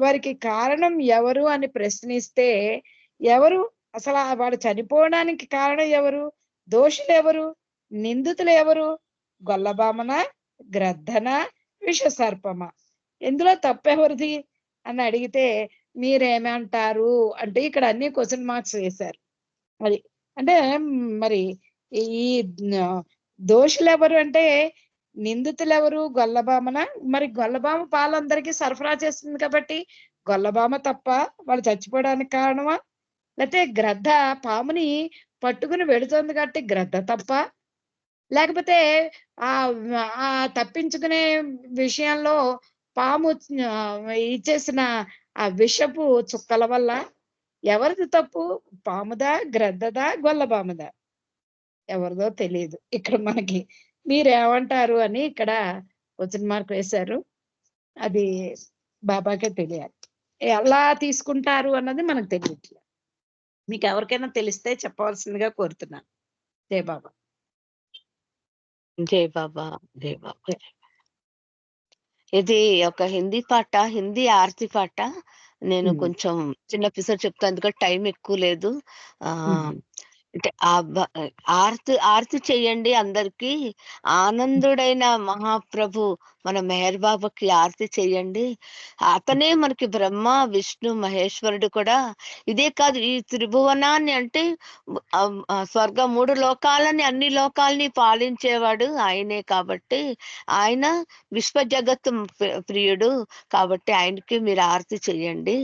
వారికి కారణం ఎవరు అని ప్రశ్నిస్తే ఎవరు అసలు వాడు చనిపోవడానికి కారణం ఎవరు? దోషులు ఎవరు? నిందితులు ఎవరు? గొల్లబామన, గ్రద్దన, విష సర్పమా? ఇందులో తప్పెవరిది అని అడిగితే మీరేమంటారు అంటే ఇక్కడ అన్ని క్వశ్చన్ మార్క్స్ వేశారు. అది అంటే మరి ఈ దోషులు ఎవరు అంటే నిందితులు ఎవరు? గొల్లబామన. మరి గొల్లబామ పాలందరికీ సరఫరా చేస్తుంది కాబట్టి గొల్లబామ తప్ప వాళ్ళు చచ్చిపోవడానికి కారణమా? లేకపోతే గ్రద్ద పాముని పట్టుకుని వెళుతోంది కాబట్టి గ్రద్ద తప్ప? లేకపోతే ఆ తప్పించుకునే విషయంలో పాము ఇచ్చేసిన ఆ విషపు చుక్కల వల్ల ఎవరిది తప్పు? పాముదా, గ్రద్దదా, గొల్లబామదా? ఎవరిదో తెలియదు ఇక్కడ మనకి. మీరేమంటారు అని ఇక్కడ క్వశ్చన్ మార్క్ వేశారు. అది బాబాకే తెలియాలి. ఎలా తీసుకుంటారు అన్నది మనకు తెలియట్లేదు. మీకు ఎవరికైనా తెలిస్తే చెప్పవలసిందిగా కోరుతున్నాను. జై బాబా. జై బాబా. జై బాబా. ఇది ఒక హిందీ పాట, హిందీ ఆరతి పాట. నేను కొంచెం చిన్న పిసర్ చెప్తాను, ఎందుకంటే టైం ఎక్కువ లేదు. అంటే ఆర్తి చెయ్యండి అందరికి. ఆనందుడైన మహాప్రభు మన మెహర్ బాబాకి ఆర్తి చెయ్యండి. అతనే మనకి బ్రహ్మ, విష్ణు, మహేశ్వరుడు కూడా. ఇదే కాదు, ఈ త్రిభువనాన్ని అంటే స్వర్గ 3 లోకాలని, అన్ని లోకాలని పాలించేవాడు ఆయనే. కాబట్టి ఆయన విశ్వ జగత్తు ప్రియుడు కాబట్టి ఆయనకి మీరు ఆర్తి చెయ్యండి.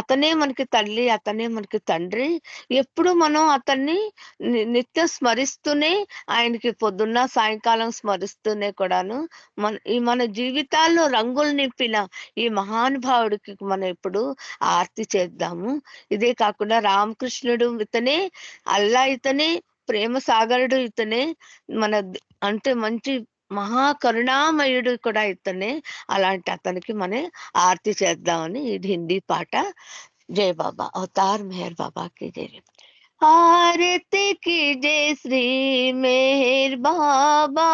అతనే మనకి తల్లి, అతనే మనకి తండ్రి. ఎప్పుడు మనం అతన్ని నిత్యం స్మరిస్తూనే, ఆయనకి పొద్దున్న సాయంకాలం స్మరిస్తూనే కూడాను మన జీవితాల్లో రంగులు నింపిన ఈ మహానుభావుడికి మనం ఇప్పుడు ఆర్తి చేద్దాము. ఇదే కాకుండా రామకృష్ణుడు ఇతనే, అల్లా ఇతనే, ప్రేమ సాగరుడు ఇతనే, మన అంటే మంచి మహాకరుణామయుడు కూడా ఇతనే. అలాంటి అతనికి మనం ఆర్తి చేద్దామని ఇది హిందీ పాట. జై బాబా. అవతార్ మెహర్ బాబాకి జై. आरती की जय श्री मेहर बाबा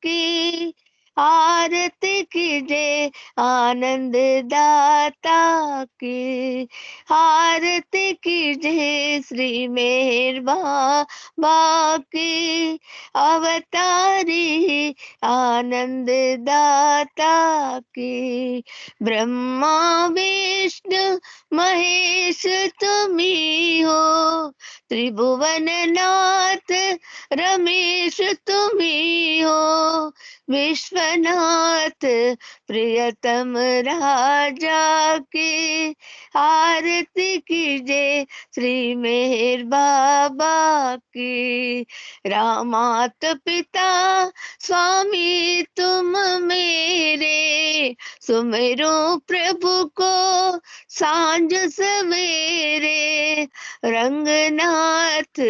की, आरती कीजिए आनंद दाता की, आरती कीजिए श्री मेहर बाबा की, अवतारी आनंद दाता की। ब्रह्मा विष्णु महेश तुम्ही हो, त्रिभुवन नाथ रमेश तुम्ही हो, विश्वनाथ प्रियतम राजा की, आरती कीजिए श्री मेहर बाबा की। रामात पिता स्वामी तुम मेरे, सुमिरो प्रभु को सांझ सवेरे, रंगनाथ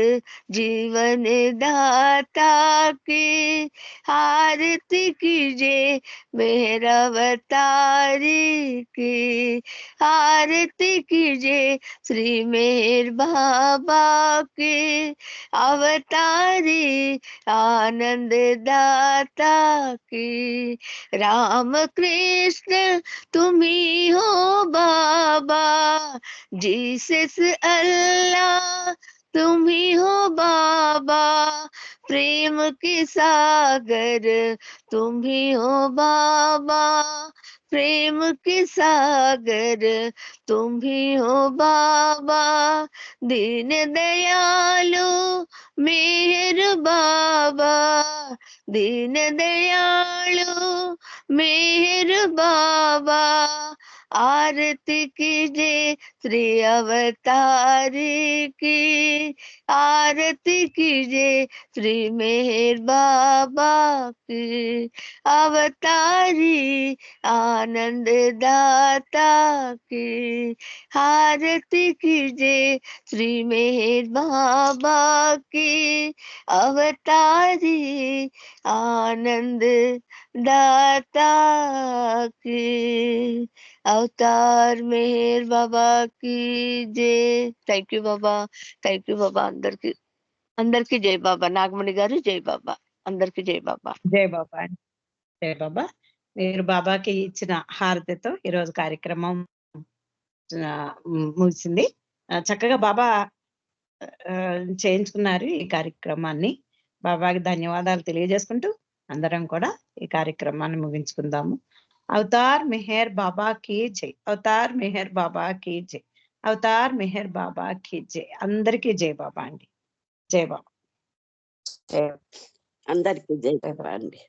जीवन दाता की, आरती कीजिए मेहर अवतारी की, आरती कीजिए श्री मेहर बाबा की, अवतारी आनंद दाता की। राम कृष्ण तुम्ही हो बाबा, जीसस अल्लाह तुम्ही हो बाबा, प्रेम के सागर तुम्ही हो बाबा, प्रेम के सागर तुम्ही हो बाबा, दीन दयालु मेहर बाबा, दीन दयालु मेहर बाबा, आरती कीजिए श्री अवतारी की, आरती कीजिए श्री मेहर बाबा की, अवतारी आनंद दाता की, आरती कीजिए श्री मेहर बाबा की, अवतारी आनंद दाता की, अवतार मेहर बाबा की जय। Thank you Baba, thank you Baba. అందరికి జై బాబా. నాగమణి గారు జై బాబా, అందరికి జై బాబా. జై బాబా, జై బాబా. మీరు బాబాకి ఇచ్చిన హారతితో ఈరోజు కార్యక్రమం ముగిసింది. చక్కగా బాబా చేయించుకున్నారు ఈ కార్యక్రమాన్ని. బాబాకి ధన్యవాదాలు తెలియజేసుకుంటూ అందరం కూడా ఈ కార్యక్రమాన్ని ముగించుకుందాము. అవతార్ మెహర్ బాబా కీ జై, అవతార్ మెహర్ బాబా కీ జై, అవతార్ మెహర్ బాబా కీ జై. అందరికీ జై బాబా అండి. జై బాబా. అందరికీ జై బాబా అండి.